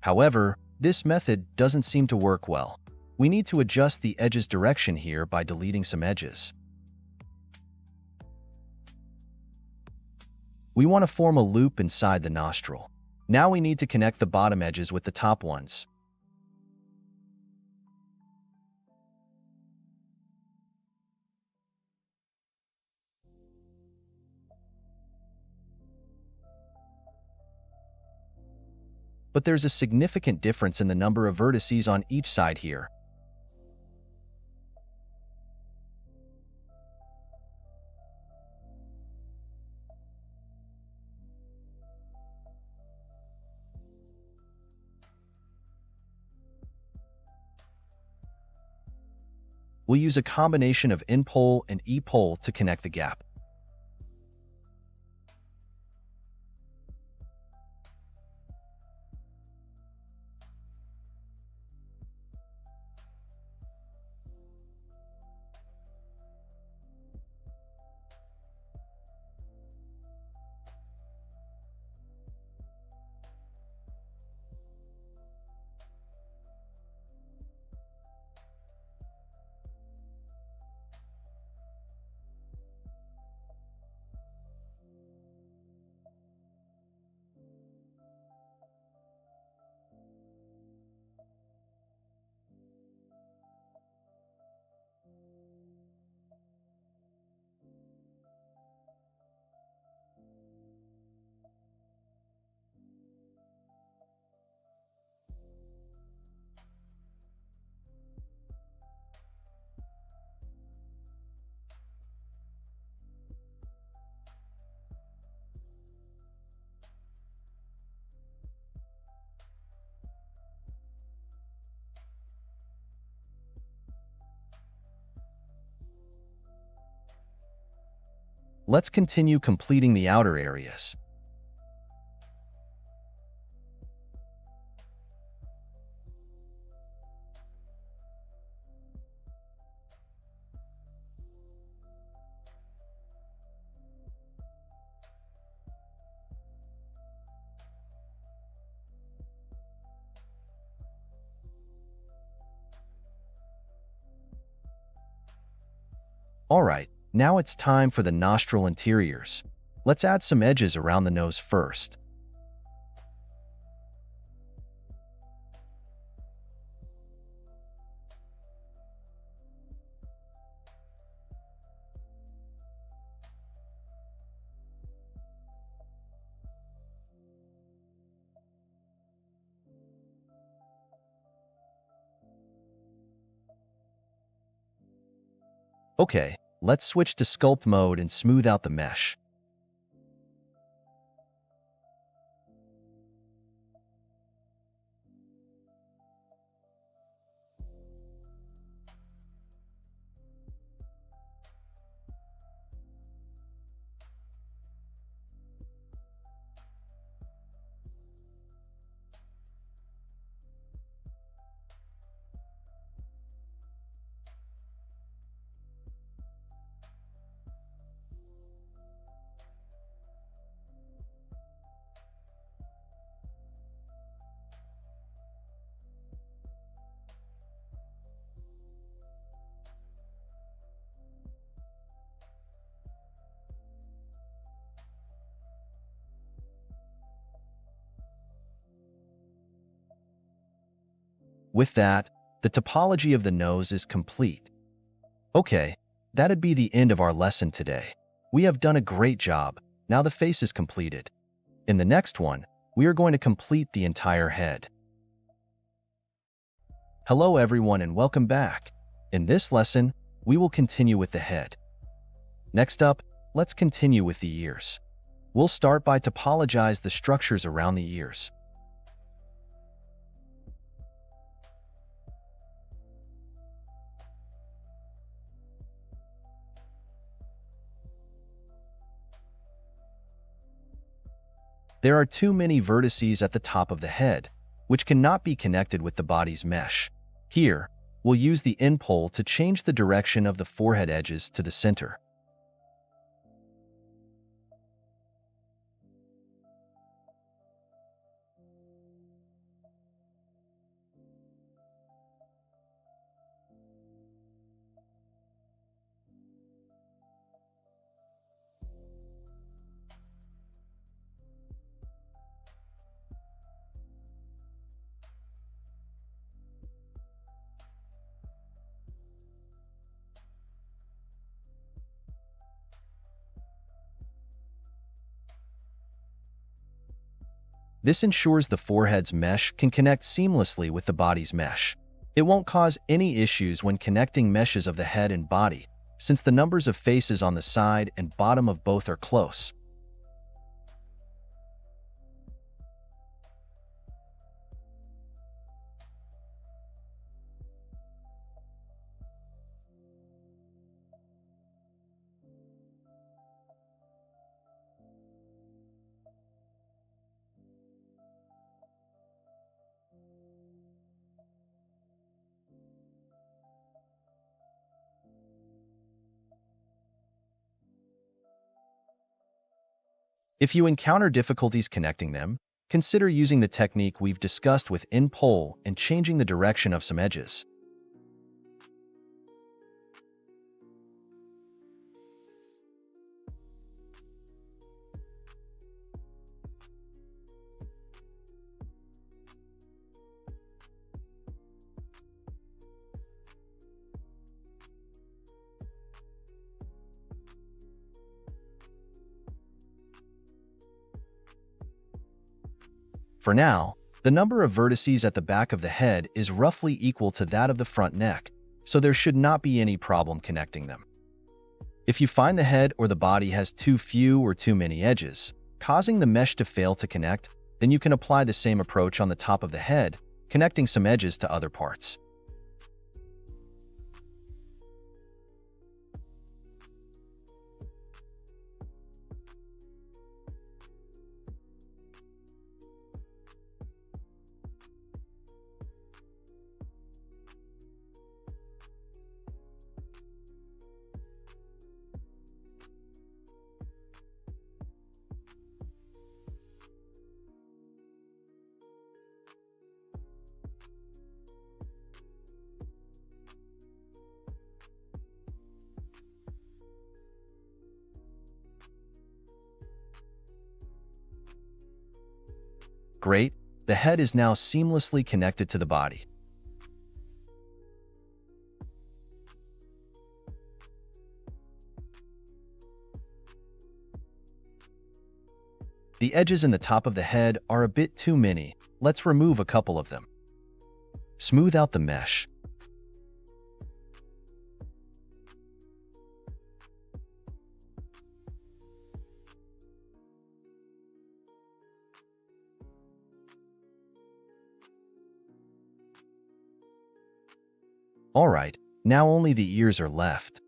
However, this method doesn't seem to work well. We need to adjust the edge's direction here by deleting some edges. We want to form a loop inside the nostril. Now we need to connect the bottom edges with the top ones. But there's a significant difference in the number of vertices on each side here. We'll use a combination of in-pole and e-pole to connect the gap. let's continue completing the outer areas. Alright, now it's time for the nostril interiors. Let's add some edges around the nose first. Okay, let's switch to sculpt mode and smooth out the mesh. With that, the topology of the nose is complete. Okay, that'd be the end of our lesson today. We have done a great job. Now the face is completed. In the next one, we are going to complete the entire head. Hello everyone and welcome back. In this lesson, we will continue with the head. Next up, let's continue with the ears. We'll start by topologize the structures around the ears. There are too many vertices at the top of the head, which cannot be connected with the body's mesh. Here, we'll use the end pole to change the direction of the forehead edges to the center. This ensures the forehead's mesh can connect seamlessly with the body's mesh. It won't cause any issues when connecting meshes of the head and body, since the numbers of faces on the side and bottom of both are close. If you encounter difficulties connecting them, consider using the technique we've discussed with end pole and changing the direction of some edges. For now, the number of vertices at the back of the head is roughly equal to that of the front neck, so there should not be any problem connecting them. If you find the head or the body has too few or too many edges, causing the mesh to fail to connect, then you can apply the same approach on the top of the head, connecting some edges to other parts. Great, the head is now seamlessly connected to the body. The edges in the top of the head are a bit too many. Let's remove a couple of them. Smooth out the mesh. Alright, now only the ears are left.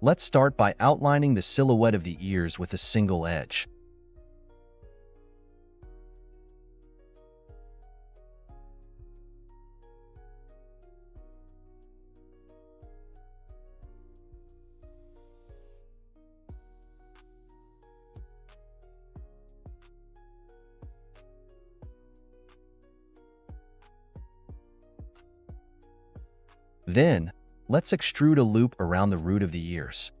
Let's start by outlining the silhouette of the ears with a single edge. Then, let's extrude a loop around the root of the ears.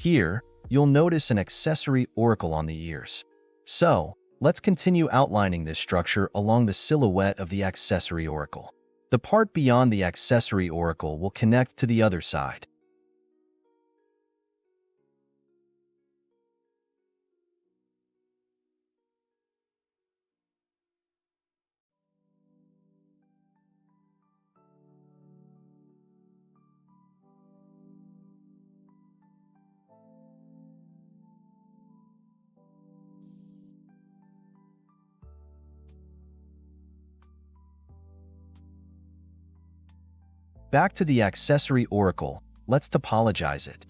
Here, you'll notice an accessory auricle on the ears. So, let's continue outlining this structure along the silhouette of the accessory auricle. The part beyond the accessory auricle will connect to the other side. Back to the accessory auricle, let's topologize it.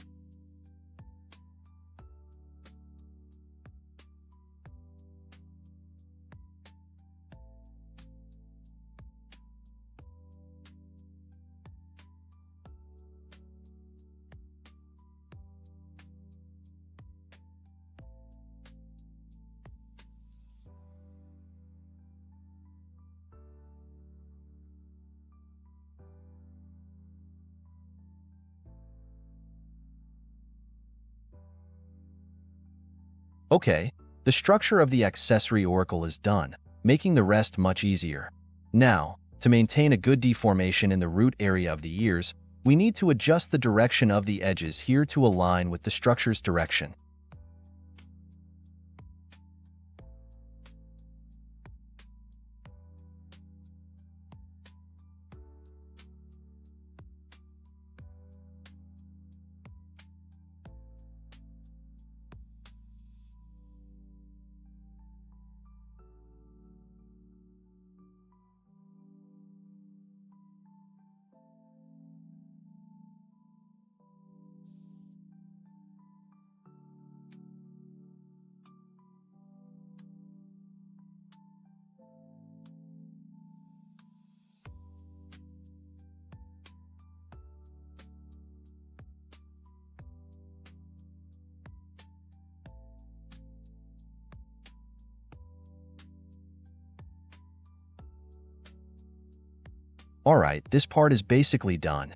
Okay, the structure of the accessory auricle is done, making the rest much easier. Now, to maintain a good deformation in the root area of the ears, we need to adjust the direction of the edges here to align with the structure's direction. Alright, this part is basically done.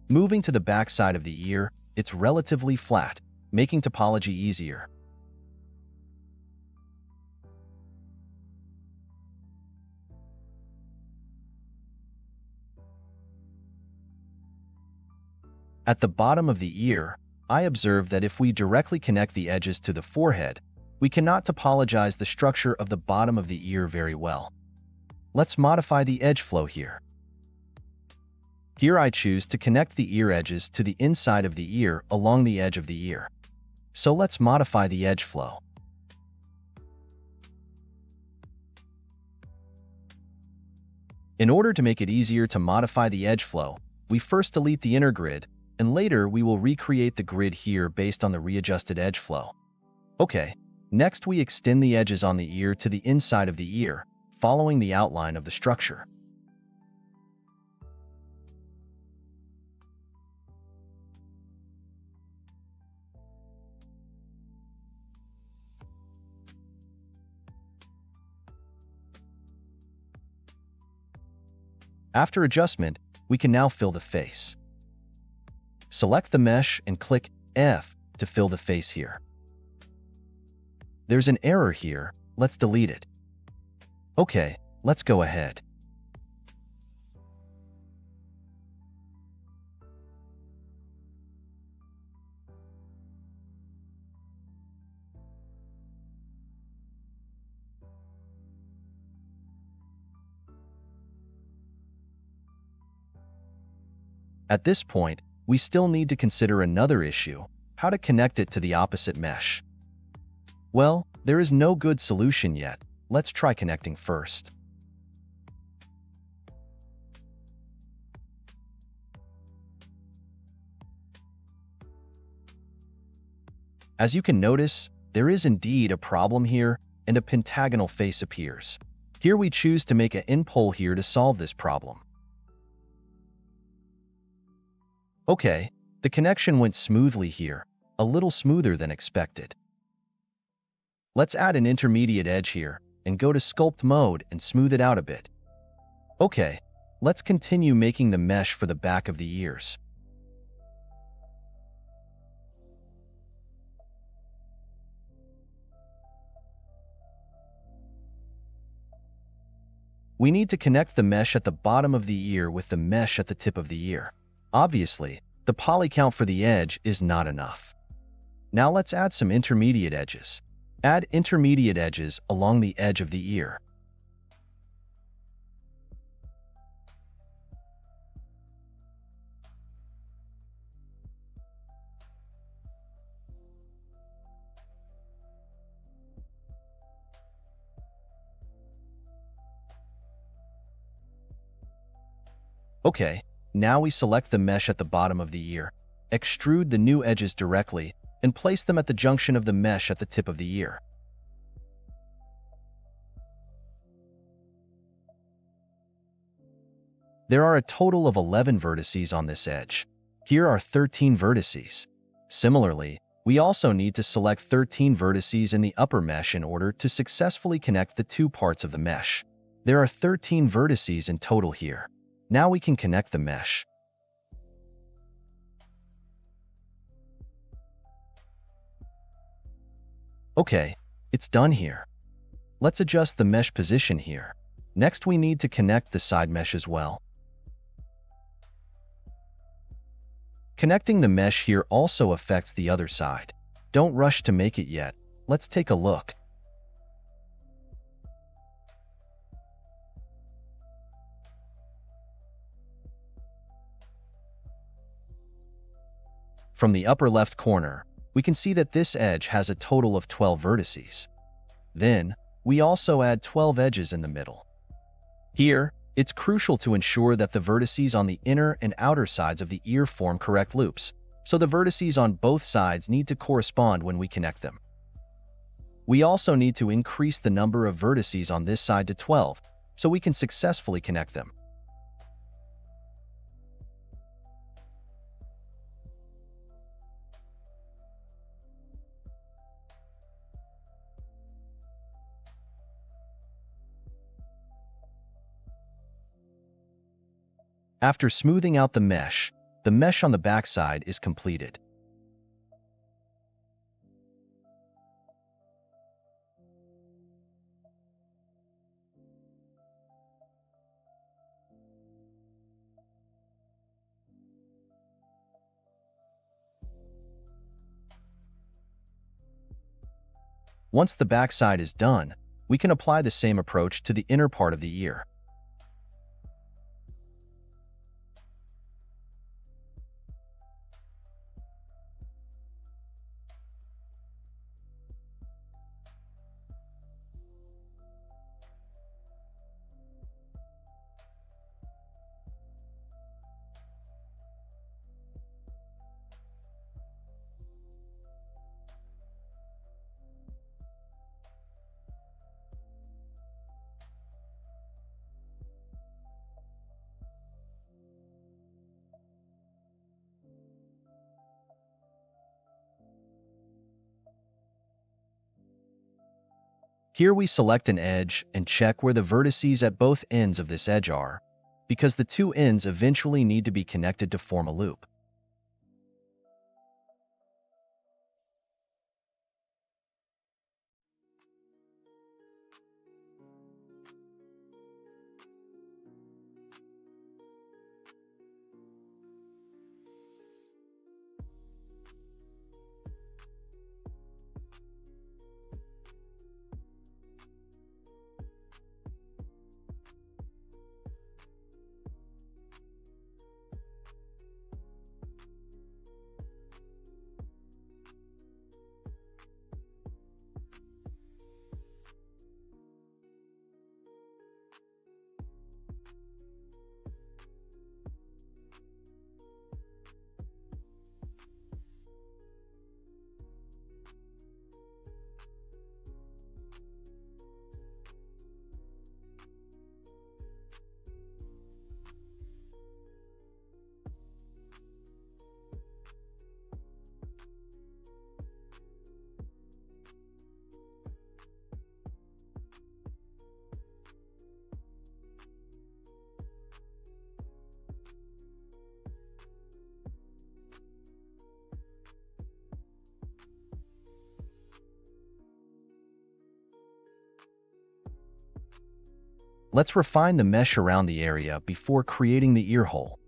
Moving to the back side of the ear, it's relatively flat, making topology easier. At the bottom of the ear, I observe that if we directly connect the edges to the forehead, we cannot topologize the structure of the bottom of the ear very well. Let's modify the edge flow here. Here I choose to connect the ear edges to the inside of the ear along the edge of the ear. So let's modify the edge flow. In order to make it easier to modify the edge flow, we first delete the inner grid, and later we will recreate the grid here based on the readjusted edge flow. Okay, next we extend the edges on the ear to the inside of the ear, following the outline of the structure. After adjustment, we can now fill the face. Select the mesh and click F to fill the face here. There's an error here, let's delete it. Okay, let's go ahead. At this point, we still need to consider another issue, how to connect it to the opposite mesh. Well, there is no good solution yet. Let's try connecting first. As you can notice, there is indeed a problem here, and a pentagonal face appears. Here we choose to make an in-pole here to solve this problem. Okay, the connection went smoothly here, a little smoother than expected. Let's add an intermediate edge here, and go to sculpt mode and smooth it out a bit. Okay, let's continue making the mesh for the back of the ears. We need to connect the mesh at the bottom of the ear with the mesh at the tip of the ear. Obviously, the poly count for the edge is not enough. Now let's add some intermediate edges. Add intermediate edges along the edge of the ear. Okay, now we select the mesh at the bottom of the ear, extrude the new edges directly, and place them at the junction of the mesh at the tip of the ear. There are a total of 11 vertices on this edge. Here are 13 vertices. Similarly, we also need to select 13 vertices in the upper mesh in order to successfully connect the two parts of the mesh. There are 13 vertices in total here. Now we can connect the mesh. Okay, it's done here. Let's adjust the mesh position here. Next, we need to connect the side mesh as well. Connecting the mesh here also affects the other side. Don't rush to make it yet. Let's take a look. From the upper left corner, we can see that this edge has a total of 12 vertices. Then, we also add 12 edges in the middle. Here, it's crucial to ensure that the vertices on the inner and outer sides of the ear form correct loops, so the vertices on both sides need to correspond when we connect them. We also need to increase the number of vertices on this side to 12, so we can successfully connect them. After smoothing out the mesh on the backside is completed. Once the backside is done, we can apply the same approach to the inner part of the ear. Here we select an edge and check where the vertices at both ends of this edge are, because the two ends eventually need to be connected to form a loop. Let's refine the mesh around the area before creating the ear hole.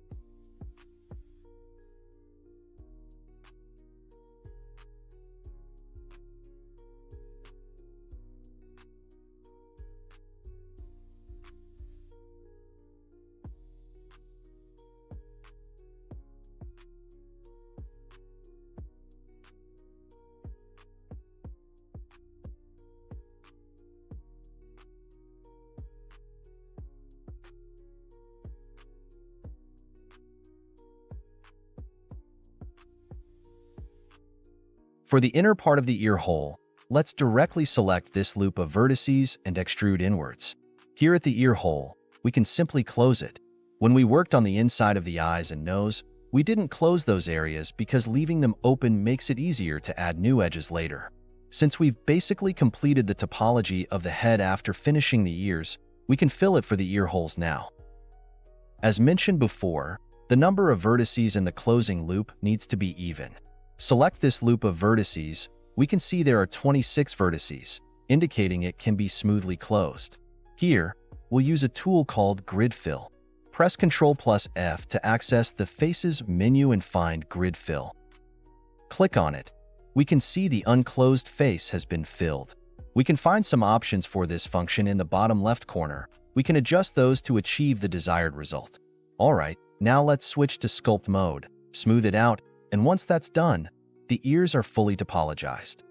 For the inner part of the ear hole, let's directly select this loop of vertices and extrude inwards. Here at the ear hole, we can simply close it. When we worked on the inside of the eyes and nose, we didn't close those areas because leaving them open makes it easier to add new edges later. Since we've basically completed the topology of the head after finishing the ears, we can fill it for the ear holes now. As mentioned before, the number of vertices in the closing loop needs to be even. Select this loop of vertices. We can see there are 26 vertices, indicating it can be smoothly closed. Here, we'll use a tool called Grid Fill. Press Ctrl+F to access the Faces menu and find Grid Fill. Click on it. We can see the unclosed face has been filled. We can find some options for this function in the bottom left corner. We can adjust those to achieve the desired result. Alright, now let's switch to Sculpt mode, smooth it out, and once that's done, the ears are fully topologized.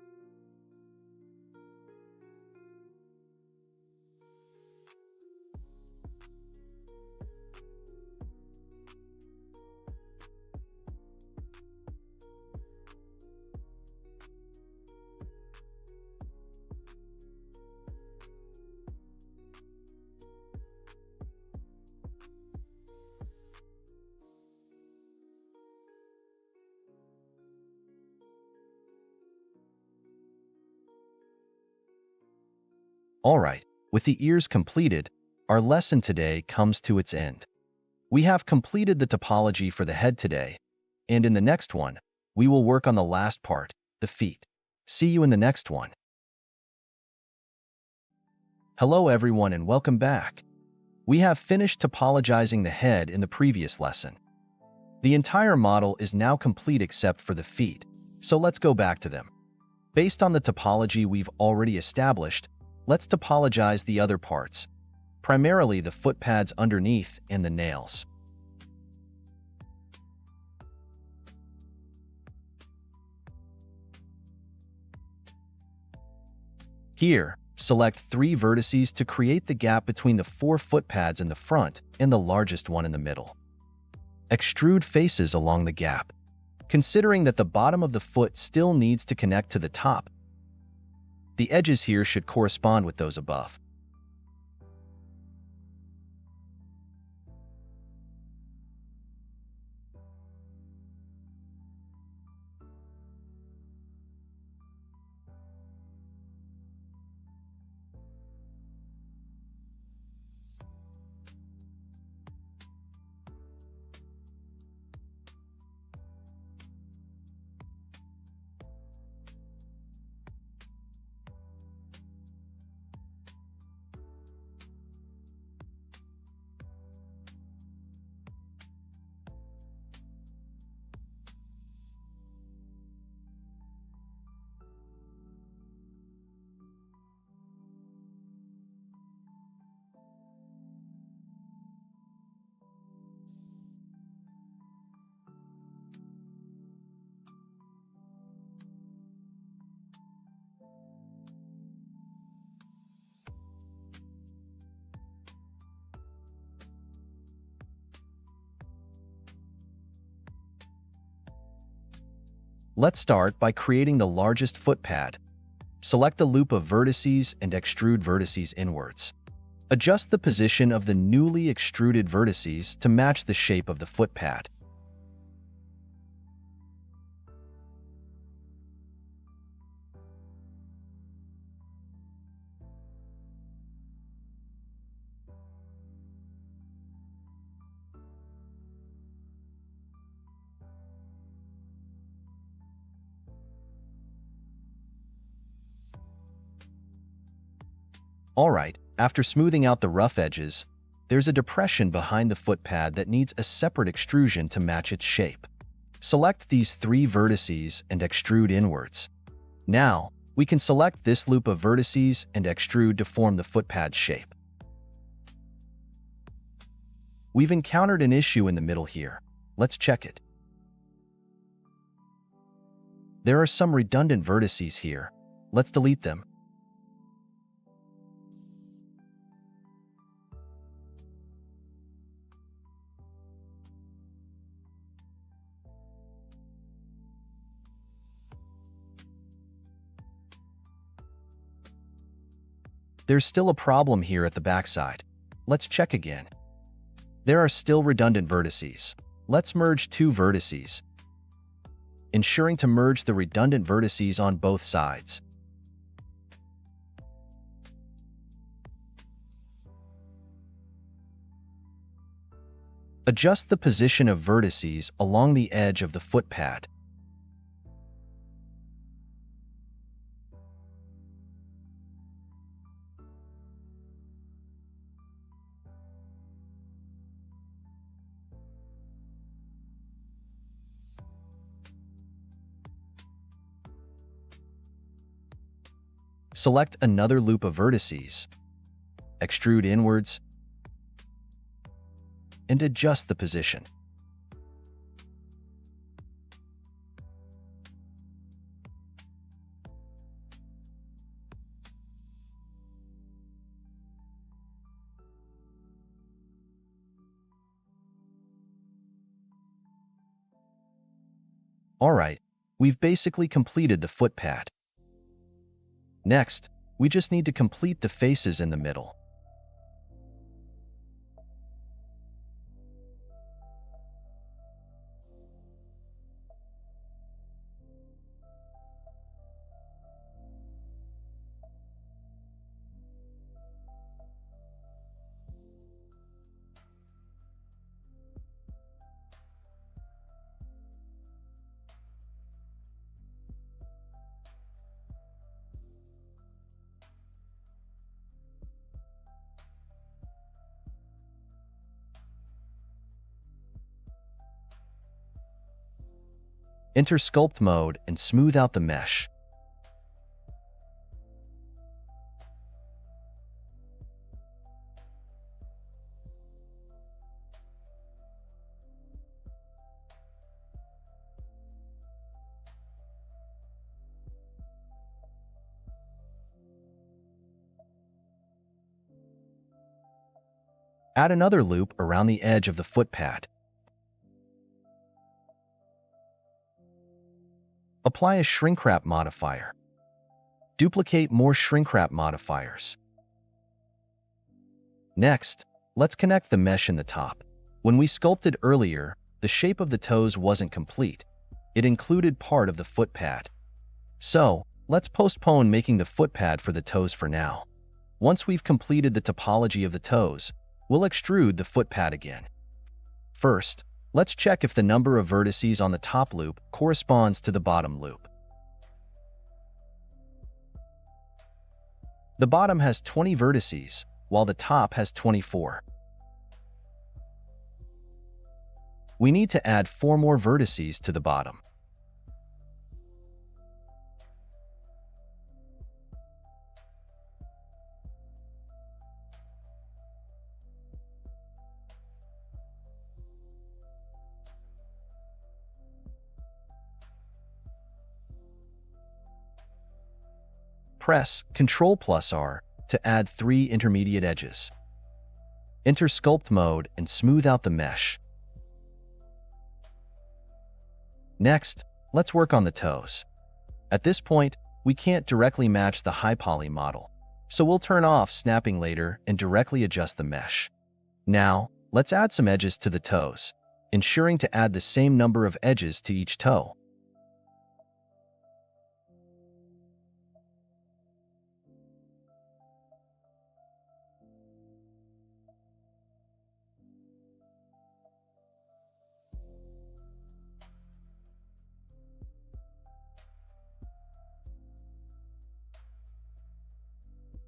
Alright, with the ears completed, our lesson today comes to its end. We have completed the topology for the head today, and in the next one, we will work on the last part, the feet. See you in the next one. Hello everyone and welcome back. We have finished topologizing the head in the previous lesson. The entire model is now complete except for the feet, so let's go back to them. Based on the topology we've already established, let's topologize the other parts, primarily the foot pads underneath and the nails. Here, select 3 vertices to create the gap between the 4 foot pads in the front and the largest one in the middle. Extrude faces along the gap. Considering that the bottom of the foot still needs to connect to the top, the edges here should correspond with those above. Let's start by creating the largest foot pad. Select a loop of vertices and extrude vertices inwards. Adjust the position of the newly extruded vertices to match the shape of the foot pad. Alright, after smoothing out the rough edges, there's a depression behind the foot pad that needs a separate extrusion to match its shape. Select these 3 vertices and extrude inwards. Now, we can select this loop of vertices and extrude to form the foot pad's shape. We've encountered an issue in the middle here. Let's check it. There are some redundant vertices here. Let's delete them. There's still a problem here at the backside. Let's check again. There are still redundant vertices. Let's merge 2 vertices, ensuring to merge the redundant vertices on both sides. Adjust the position of vertices along the edge of the foot pad. Select another loop of vertices, extrude inwards, and adjust the position. Alright, we've basically completed the foot pad. Next, we just need to complete the faces in the middle. Enter Sculpt mode and smooth out the mesh. Add another loop around the edge of the foot pad. Apply a shrink wrap modifier. Duplicate more shrink wrap modifiers. Next, let's connect the mesh in the top. When we sculpted earlier, the shape of the toes wasn't complete. It included part of the foot pad. So, let's postpone making the foot pad for the toes for now. Once we've completed the topology of the toes, we'll extrude the foot pad again. First, let's check if the number of vertices on the top loop corresponds to the bottom loop. The bottom has 20 vertices, while the top has 24. We need to add 4 more vertices to the bottom. Press Ctrl+R to add 3 intermediate edges. Enter Sculpt mode and smooth out the mesh. Next, let's work on the toes. At this point, we can't directly match the high poly model, so we'll turn off snapping later and directly adjust the mesh. Now, let's add some edges to the toes, ensuring to add the same number of edges to each toe.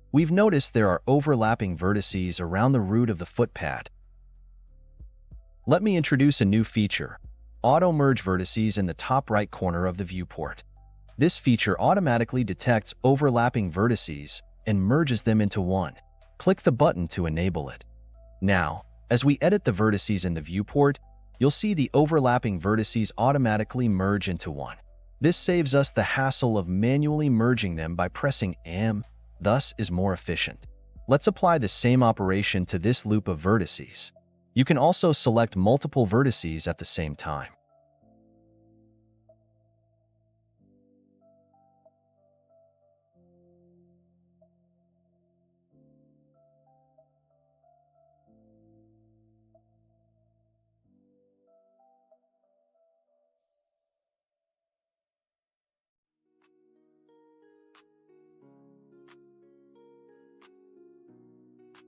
We've noticed there are overlapping vertices around the root of the foot pad. Let me introduce a new feature, Auto-Merge Vertices in the top right corner of the viewport. This feature automatically detects overlapping vertices and merges them into one. Click the button to enable it. Now, as we edit the vertices in the viewport, you'll see the overlapping vertices automatically merge into one. This saves us the hassle of manually merging them by pressing AM, thus is more efficient. Let's apply the same operation to this loop of vertices. You can also select multiple vertices at the same time.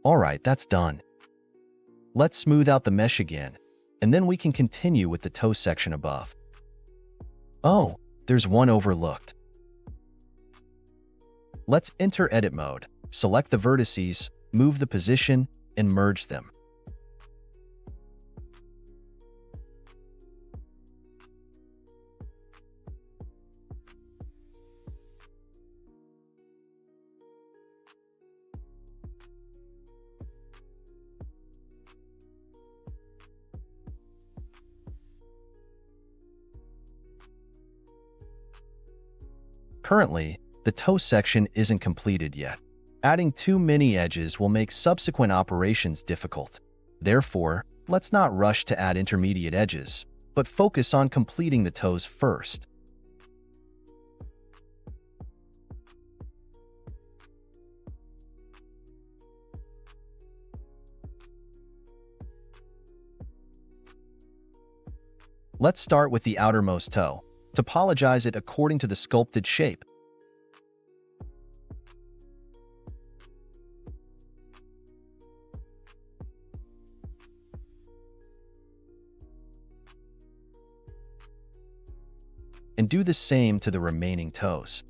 Alright, that's done. Let's smooth out the mesh again, and then we can continue with the toe section above. Oh, there's one overlooked. Let's enter edit mode, select the vertices, move the position, and merge them. Currently, the toe section isn't completed yet. Adding too many edges will make subsequent operations difficult. Therefore, let's not rush to add intermediate edges, but focus on completing the toes first. Let's start with the outermost toe. Topologize it according to the sculpted shape. And do the same to the remaining toes.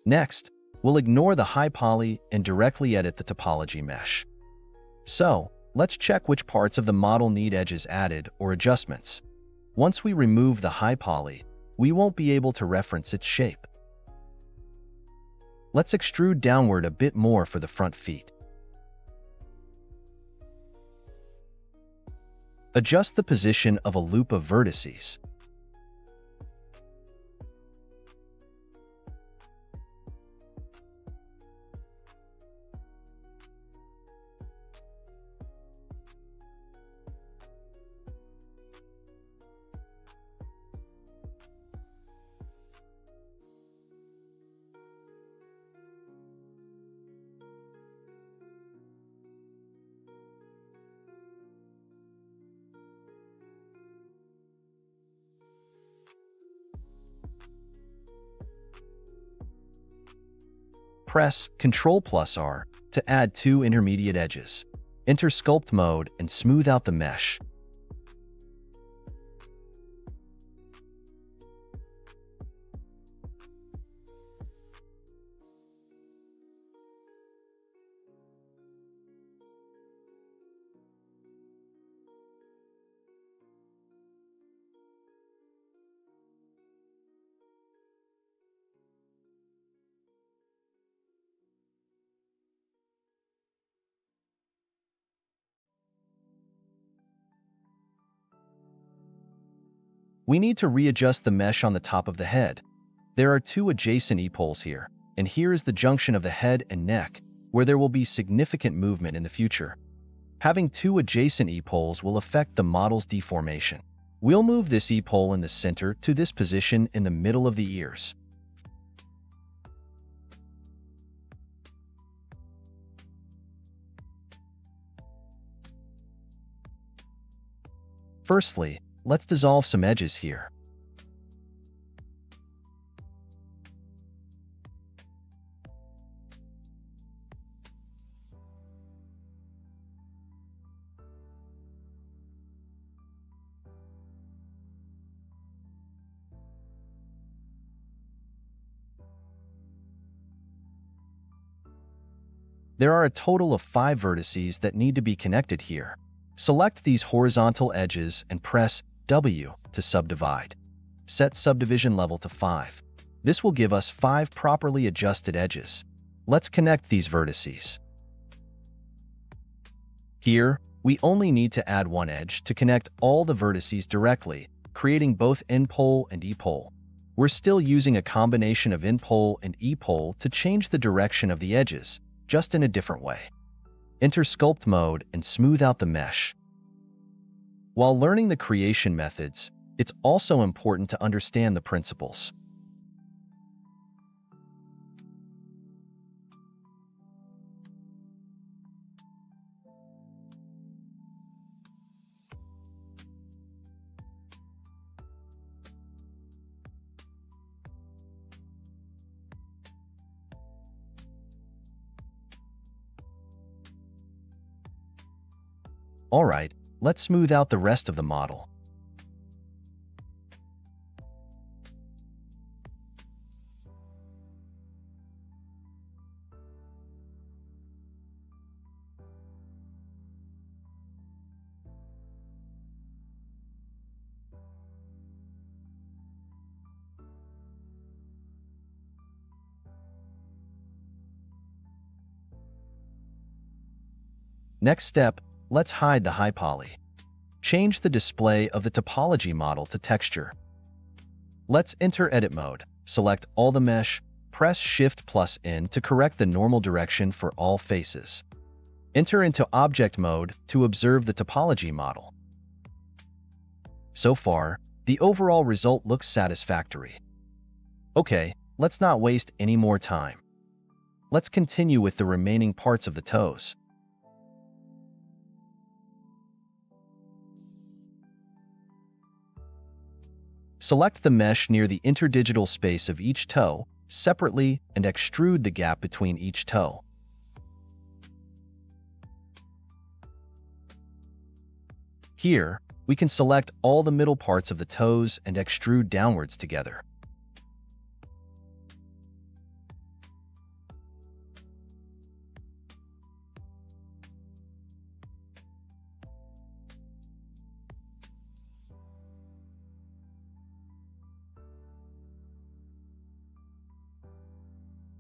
Next, we'll ignore the high poly and directly edit the topology mesh. So, let's check which parts of the model need edges added or adjustments. Once we remove the high poly, we won't be able to reference its shape. Let's extrude downward a bit more for the front feet. Adjust the position of a loop of vertices. Press Ctrl+R to add two intermediate edges. Enter Sculpt mode and smooth out the mesh. We need to readjust the mesh on the top of the head. There are two adjacent E-poles here, and here is the junction of the head and neck, where there will be significant movement in the future. Having two adjacent E-poles will affect the model's deformation. We'll move this E-pole in the center to this position in the middle of the ears. Firstly, let's dissolve some edges here. There are a total of 5 vertices that need to be connected here. Select these horizontal edges and press W to subdivide. Set subdivision level to 5. This will give us 5 properly adjusted edges. Let's connect these vertices. Here, we only need to add one edge to connect all the vertices directly, creating both N-pole and E-pole. We're still using a combination of N-pole and E-pole to change the direction of the edges, just in a different way. Enter Sculpt mode and smooth out the mesh. While learning the creation methods, it's also important to understand the principles. Alright, let's smooth out the rest of the model. Next step, let's hide the high poly. Change the display of the topology model to texture. Let's enter edit mode, select all the mesh, press Shift+N to correct the normal direction for all faces. Enter into object mode to observe the topology model. So far, the overall result looks satisfactory. Okay, let's not waste any more time. Let's continue with the remaining parts of the toes. Select the mesh near the interdigital space of each toe separately and extrude the gap between each toe. Here, we can select all the middle parts of the toes and extrude downwards together.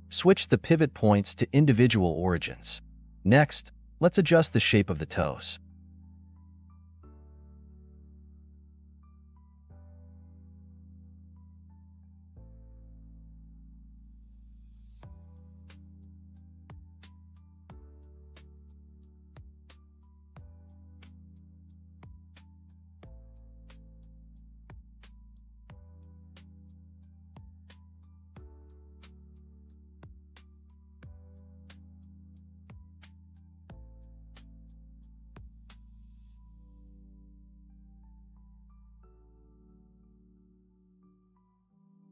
Switch the pivot points to individual origins. Next, let's adjust the shape of the toes.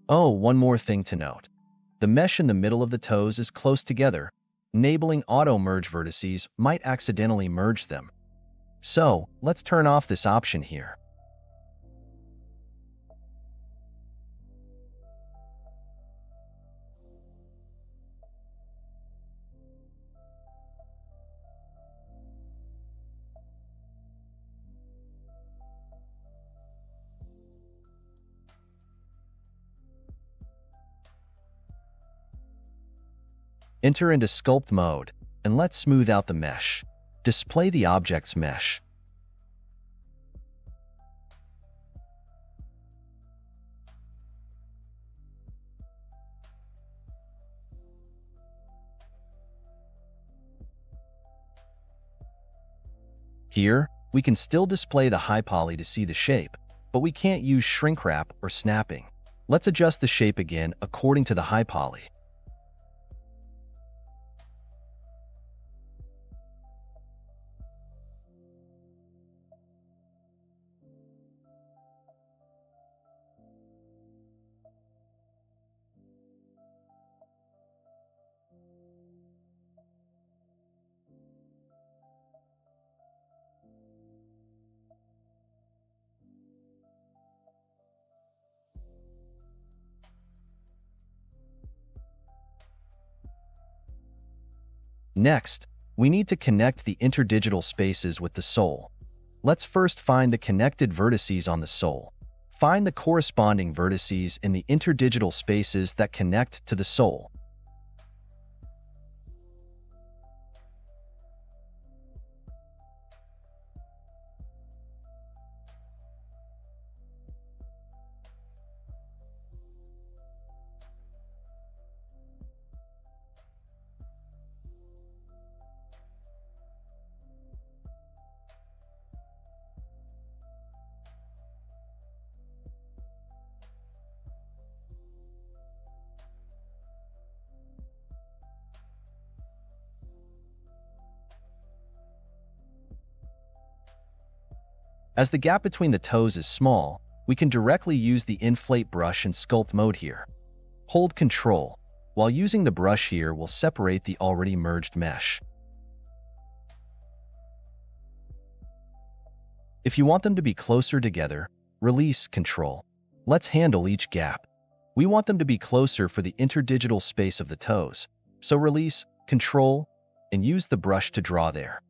Oh, one more thing to note. The mesh in the middle of the toes is close together. Enabling auto-merge vertices might accidentally merge them. So, let's turn off this option here. Enter into Sculpt mode, and let's smooth out the mesh. Display the object's mesh. Here, we can still display the high poly to see the shape, but we can't use shrink wrap or snapping. Let's adjust the shape again according to the high poly. Next, we need to connect the interdigital spaces with the sole. Let's first find the connected vertices on the sole. Find the corresponding vertices in the interdigital spaces that connect to the sole. As the gap between the toes is small, we can directly use the inflate brush in sculpt mode here. Hold Ctrl. While using the brush here will separate the already merged mesh. If you want them to be closer together, release Ctrl. Let's handle each gap. We want them to be closer for the interdigital space of the toes, so release Ctrl and use the brush to draw there.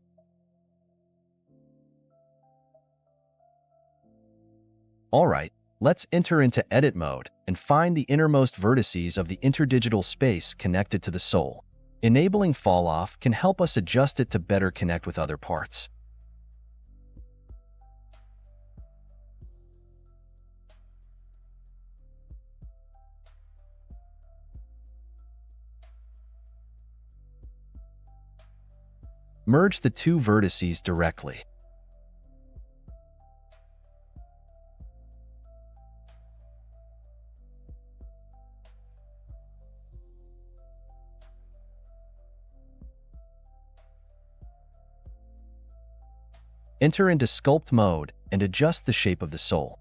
Alright, let's enter into edit mode and find the innermost vertices of the interdigital space connected to the sole. Enabling fall off can help us adjust it to better connect with other parts. Merge the two vertices directly. Enter into sculpt mode and adjust the shape of the sole.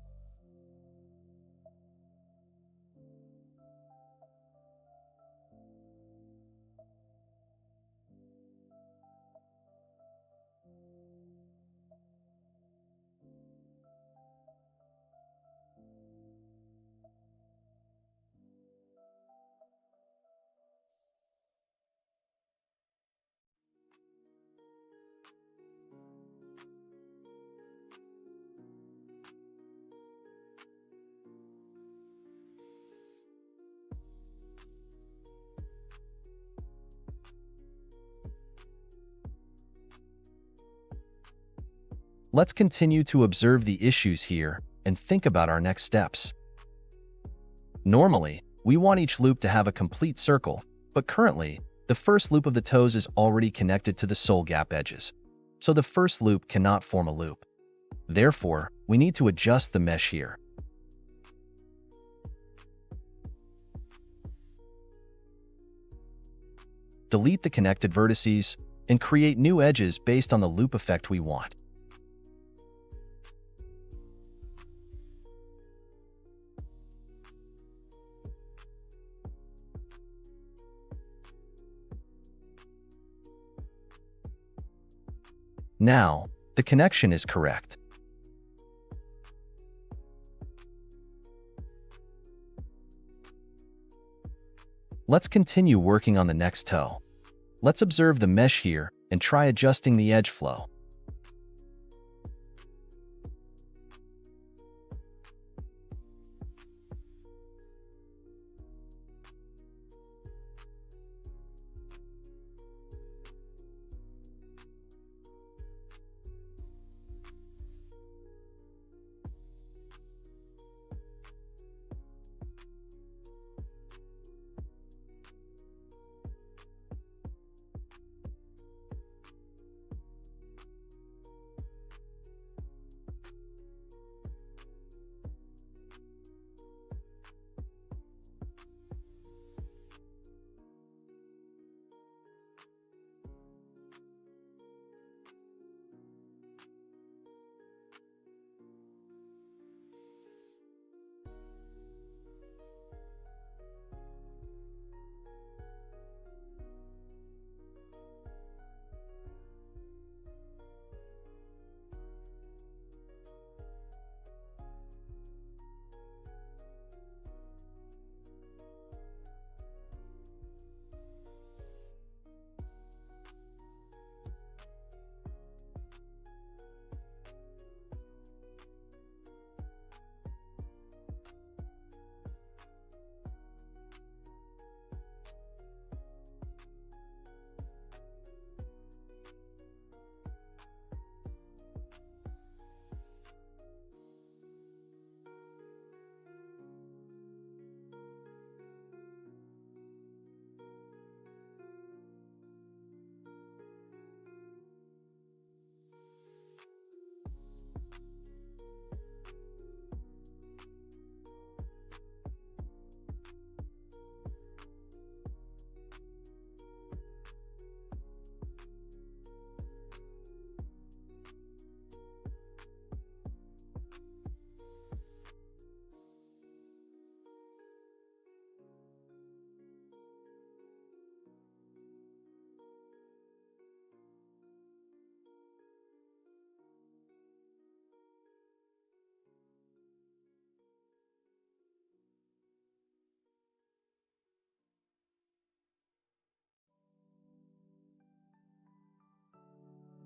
Let's continue to observe the issues here and think about our next steps. Normally, we want each loop to have a complete circle, but currently, the first loop of the toes is already connected to the sole gap edges, so the first loop cannot form a loop. Therefore, we need to adjust the mesh here. Delete the connected vertices and create new edges based on the loop effect we want. Now, the connection is correct. Let's continue working on the next toe. Let's observe the mesh here and try adjusting the edge flow.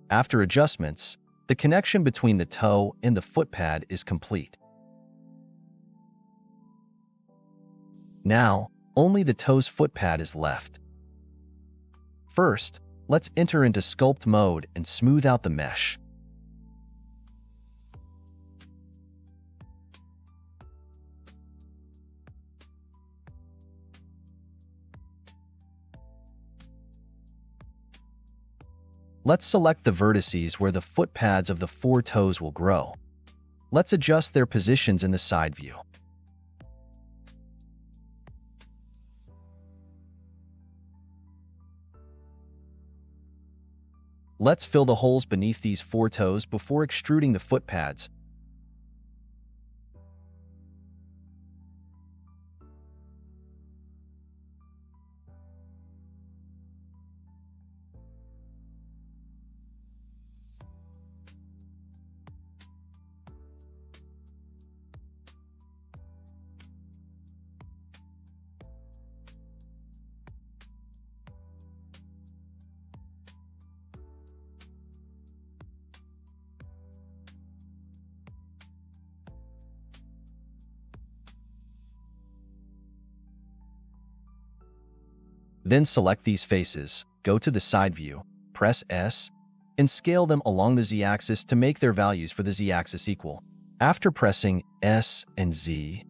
After adjustments, the connection between the toe and the foot pad is complete. Now, only the toe's foot pad is left. First, let's enter into sculpt mode and smooth out the mesh. Let's select the vertices where the foot pads of the 4 toes will grow. Let's adjust their positions in the side view. Let's fill the holes beneath these 4 toes before extruding the foot pads. Then select these faces, go to the side view, press S, and scale them along the Z-axis to make their values for the Z-axis equal. After pressing S and Z,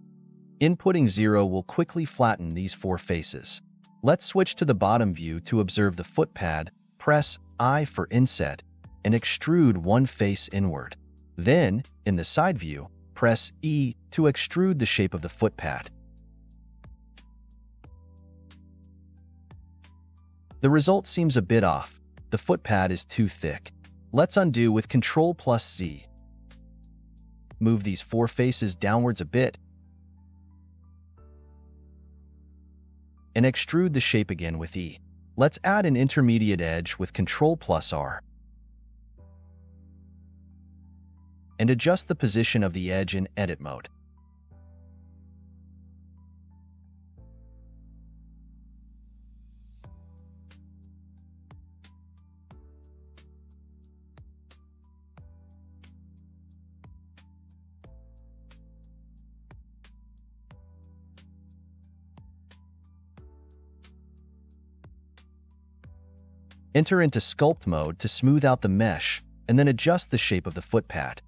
inputting 0 will quickly flatten these 4 faces. Let's switch to the bottom view to observe the foot pad, press I for inset, and extrude one face inward. Then, in the side view, press E to extrude the shape of the foot pad. The result seems a bit off. The foot pad is too thick. Let's undo with Ctrl+Z. Move these 4 faces downwards a bit and extrude the shape again with E. Let's add an intermediate edge with Ctrl+R and adjust the position of the edge in edit mode. Enter into sculpt mode to smooth out the mesh, and then adjust the shape of the foot pad.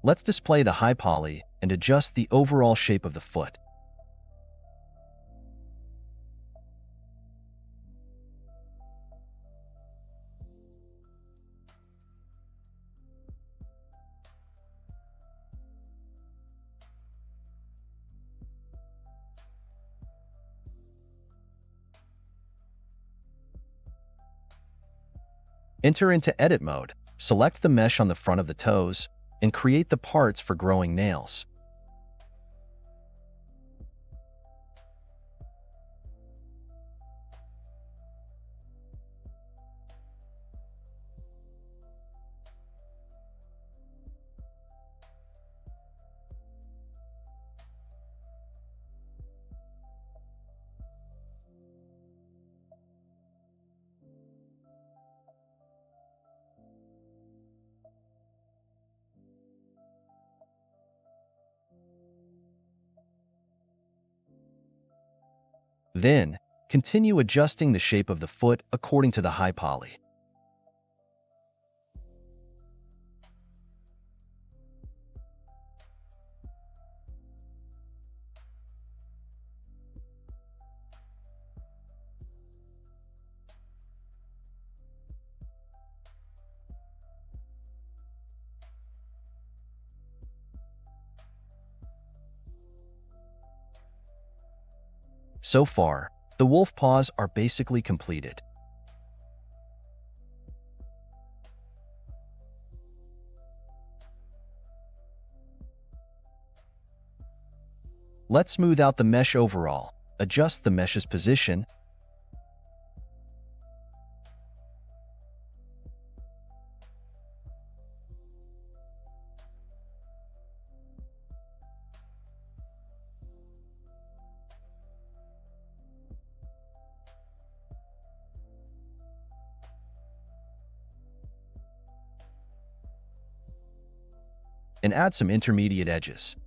Let's display the high poly and adjust the overall shape of the foot. Enter into edit mode, select the mesh on the front of the toes, and create the parts for growing nails. Then, continue adjusting the shape of the foot according to the high poly. So far, the wolf paws are basically completed. Let's smooth out the mesh overall. Adjust the mesh's position. And add some intermediate edges.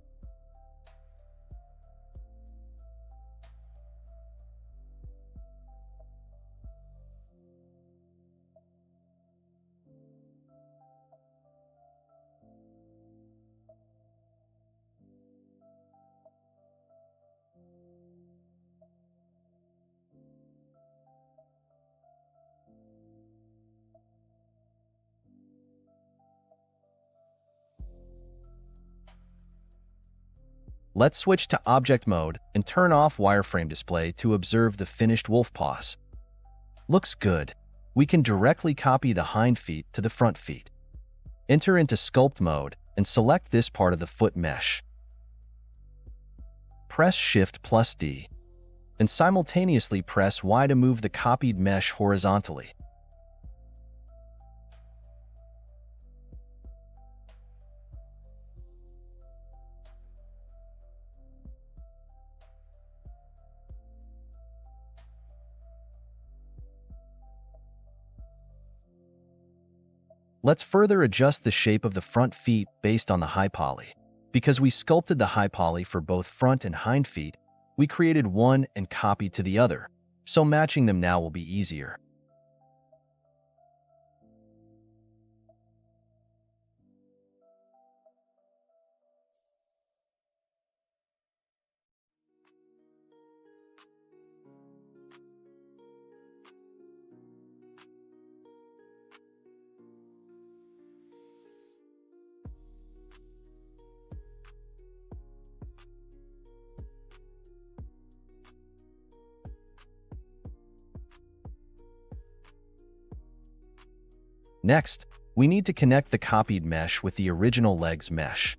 Let's switch to object mode and turn off wireframe display to observe the finished wolf paws. Looks good. We can directly copy the hind feet to the front feet. Enter into sculpt mode and select this part of the foot mesh. Press Shift+D and simultaneously press Y to move the copied mesh horizontally. Let's further adjust the shape of the front feet based on the high poly. Because we sculpted the high poly for both front and hind feet, we created one and copied to the other, so matching them now will be easier. Next, we need to connect the copied mesh with the original legs mesh.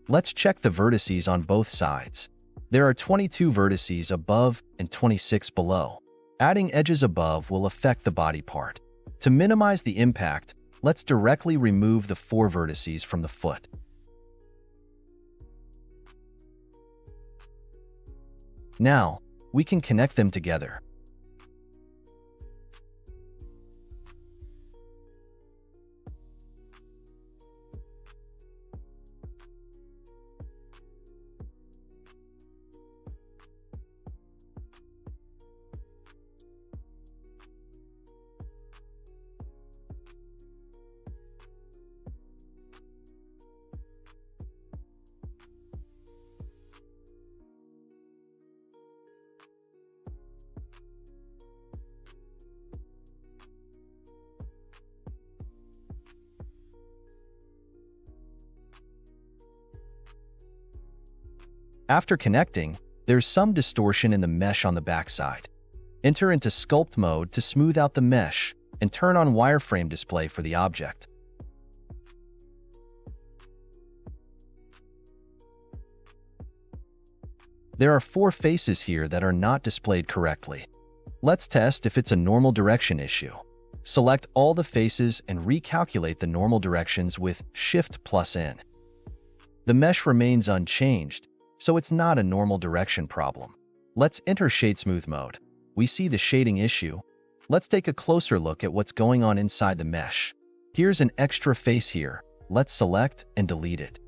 Let's check the vertices on both sides. There are 22 vertices above and 26 below. Adding edges above will affect the body part. To minimize the impact, let's directly remove the 4 vertices from the foot. Now, we can connect them together. After connecting, there's some distortion in the mesh on the backside. Enter into sculpt mode to smooth out the mesh and turn on wireframe display for the object. There are 4 faces here that are not displayed correctly. Let's test if it's a normal direction issue. Select all the faces and recalculate the normal directions with Shift+N. The mesh remains unchanged, so it's not a normal direction problem. Let's enter Shade Smooth mode. We see the shading issue. Let's take a closer look at what's going on inside the mesh. Here's an extra face here. Let's select and delete it.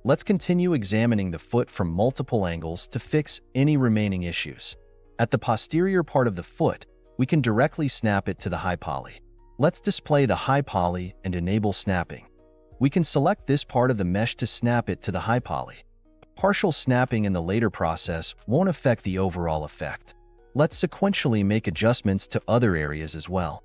Let's continue examining the foot from multiple angles to fix any remaining issues. At the posterior part of the foot, we can directly snap it to the high poly. Let's display the high poly and enable snapping. We can select this part of the mesh to snap it to the high poly. Partial snapping in the later process won't affect the overall effect. Let's sequentially make adjustments to other areas as well.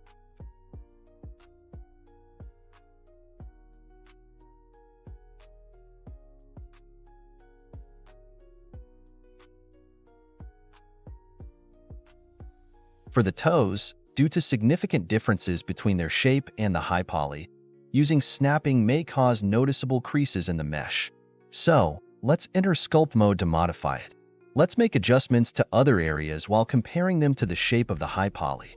For the toes, due to significant differences between their shape and the high poly, using snapping may cause noticeable creases in the mesh. So, let's enter Sculpt mode to modify it. Let's make adjustments to other areas while comparing them to the shape of the high poly.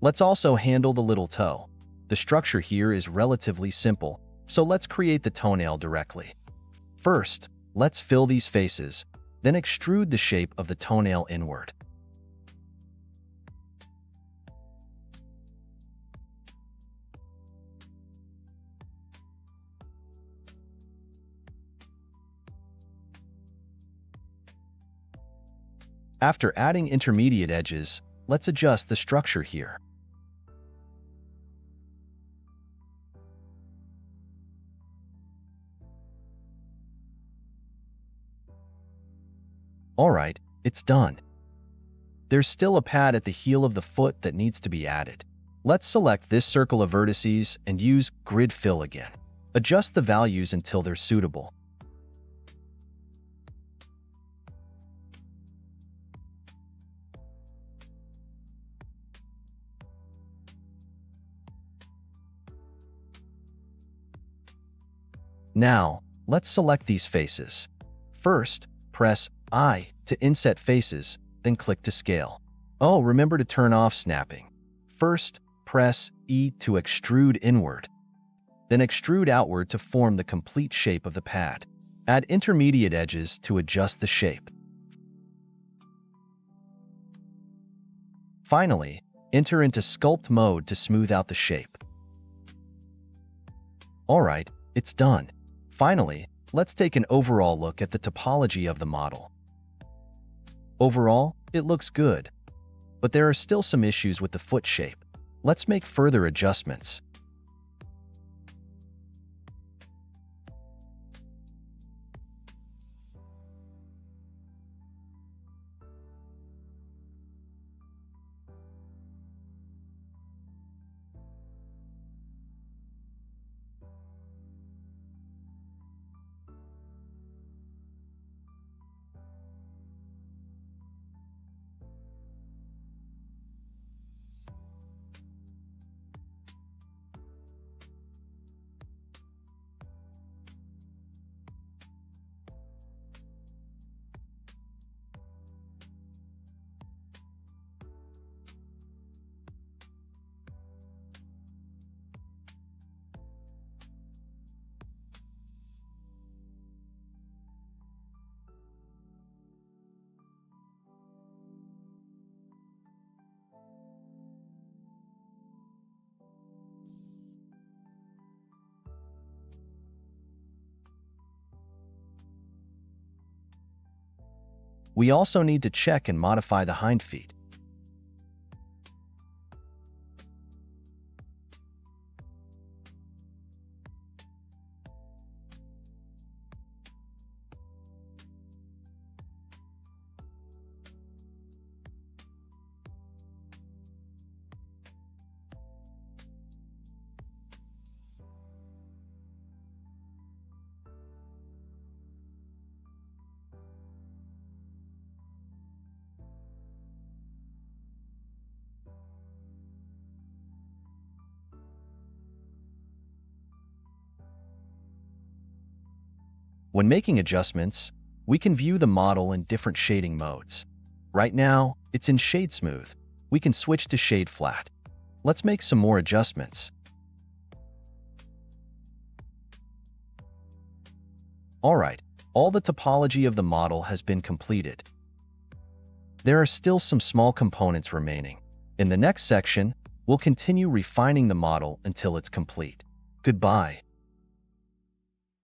Let's also handle the little toe. The structure here is relatively simple, so let's create the toenail directly. First, let's fill these faces, then extrude the shape of the toenail inward. After adding intermediate edges, let's adjust the structure here. Alright, it's done. There's still a pad at the heel of the foot that needs to be added. Let's select this circle of vertices and use Grid Fill again. Adjust the values until they're suitable. Now, let's select these faces. First, press I to inset faces, then click to scale. Oh, remember to turn off snapping. First, press E to extrude inward, then extrude outward to form the complete shape of the pad. Add intermediate edges to adjust the shape. Finally, enter into Sculpt mode to smooth out the shape. Alright, it's done. Finally, let's take an overall look at the topology of the model. Overall, it looks good, but there are still some issues with the foot shape. Let's make further adjustments. We also need to check and modify the hind feet. When making adjustments, we can view the model in different shading modes. Right now, it's in shade smooth. We can switch to shade flat. Let's make some more adjustments. Alright, all the topology of the model has been completed. There are still some small components remaining. In the next section, we'll continue refining the model until it's complete. Goodbye.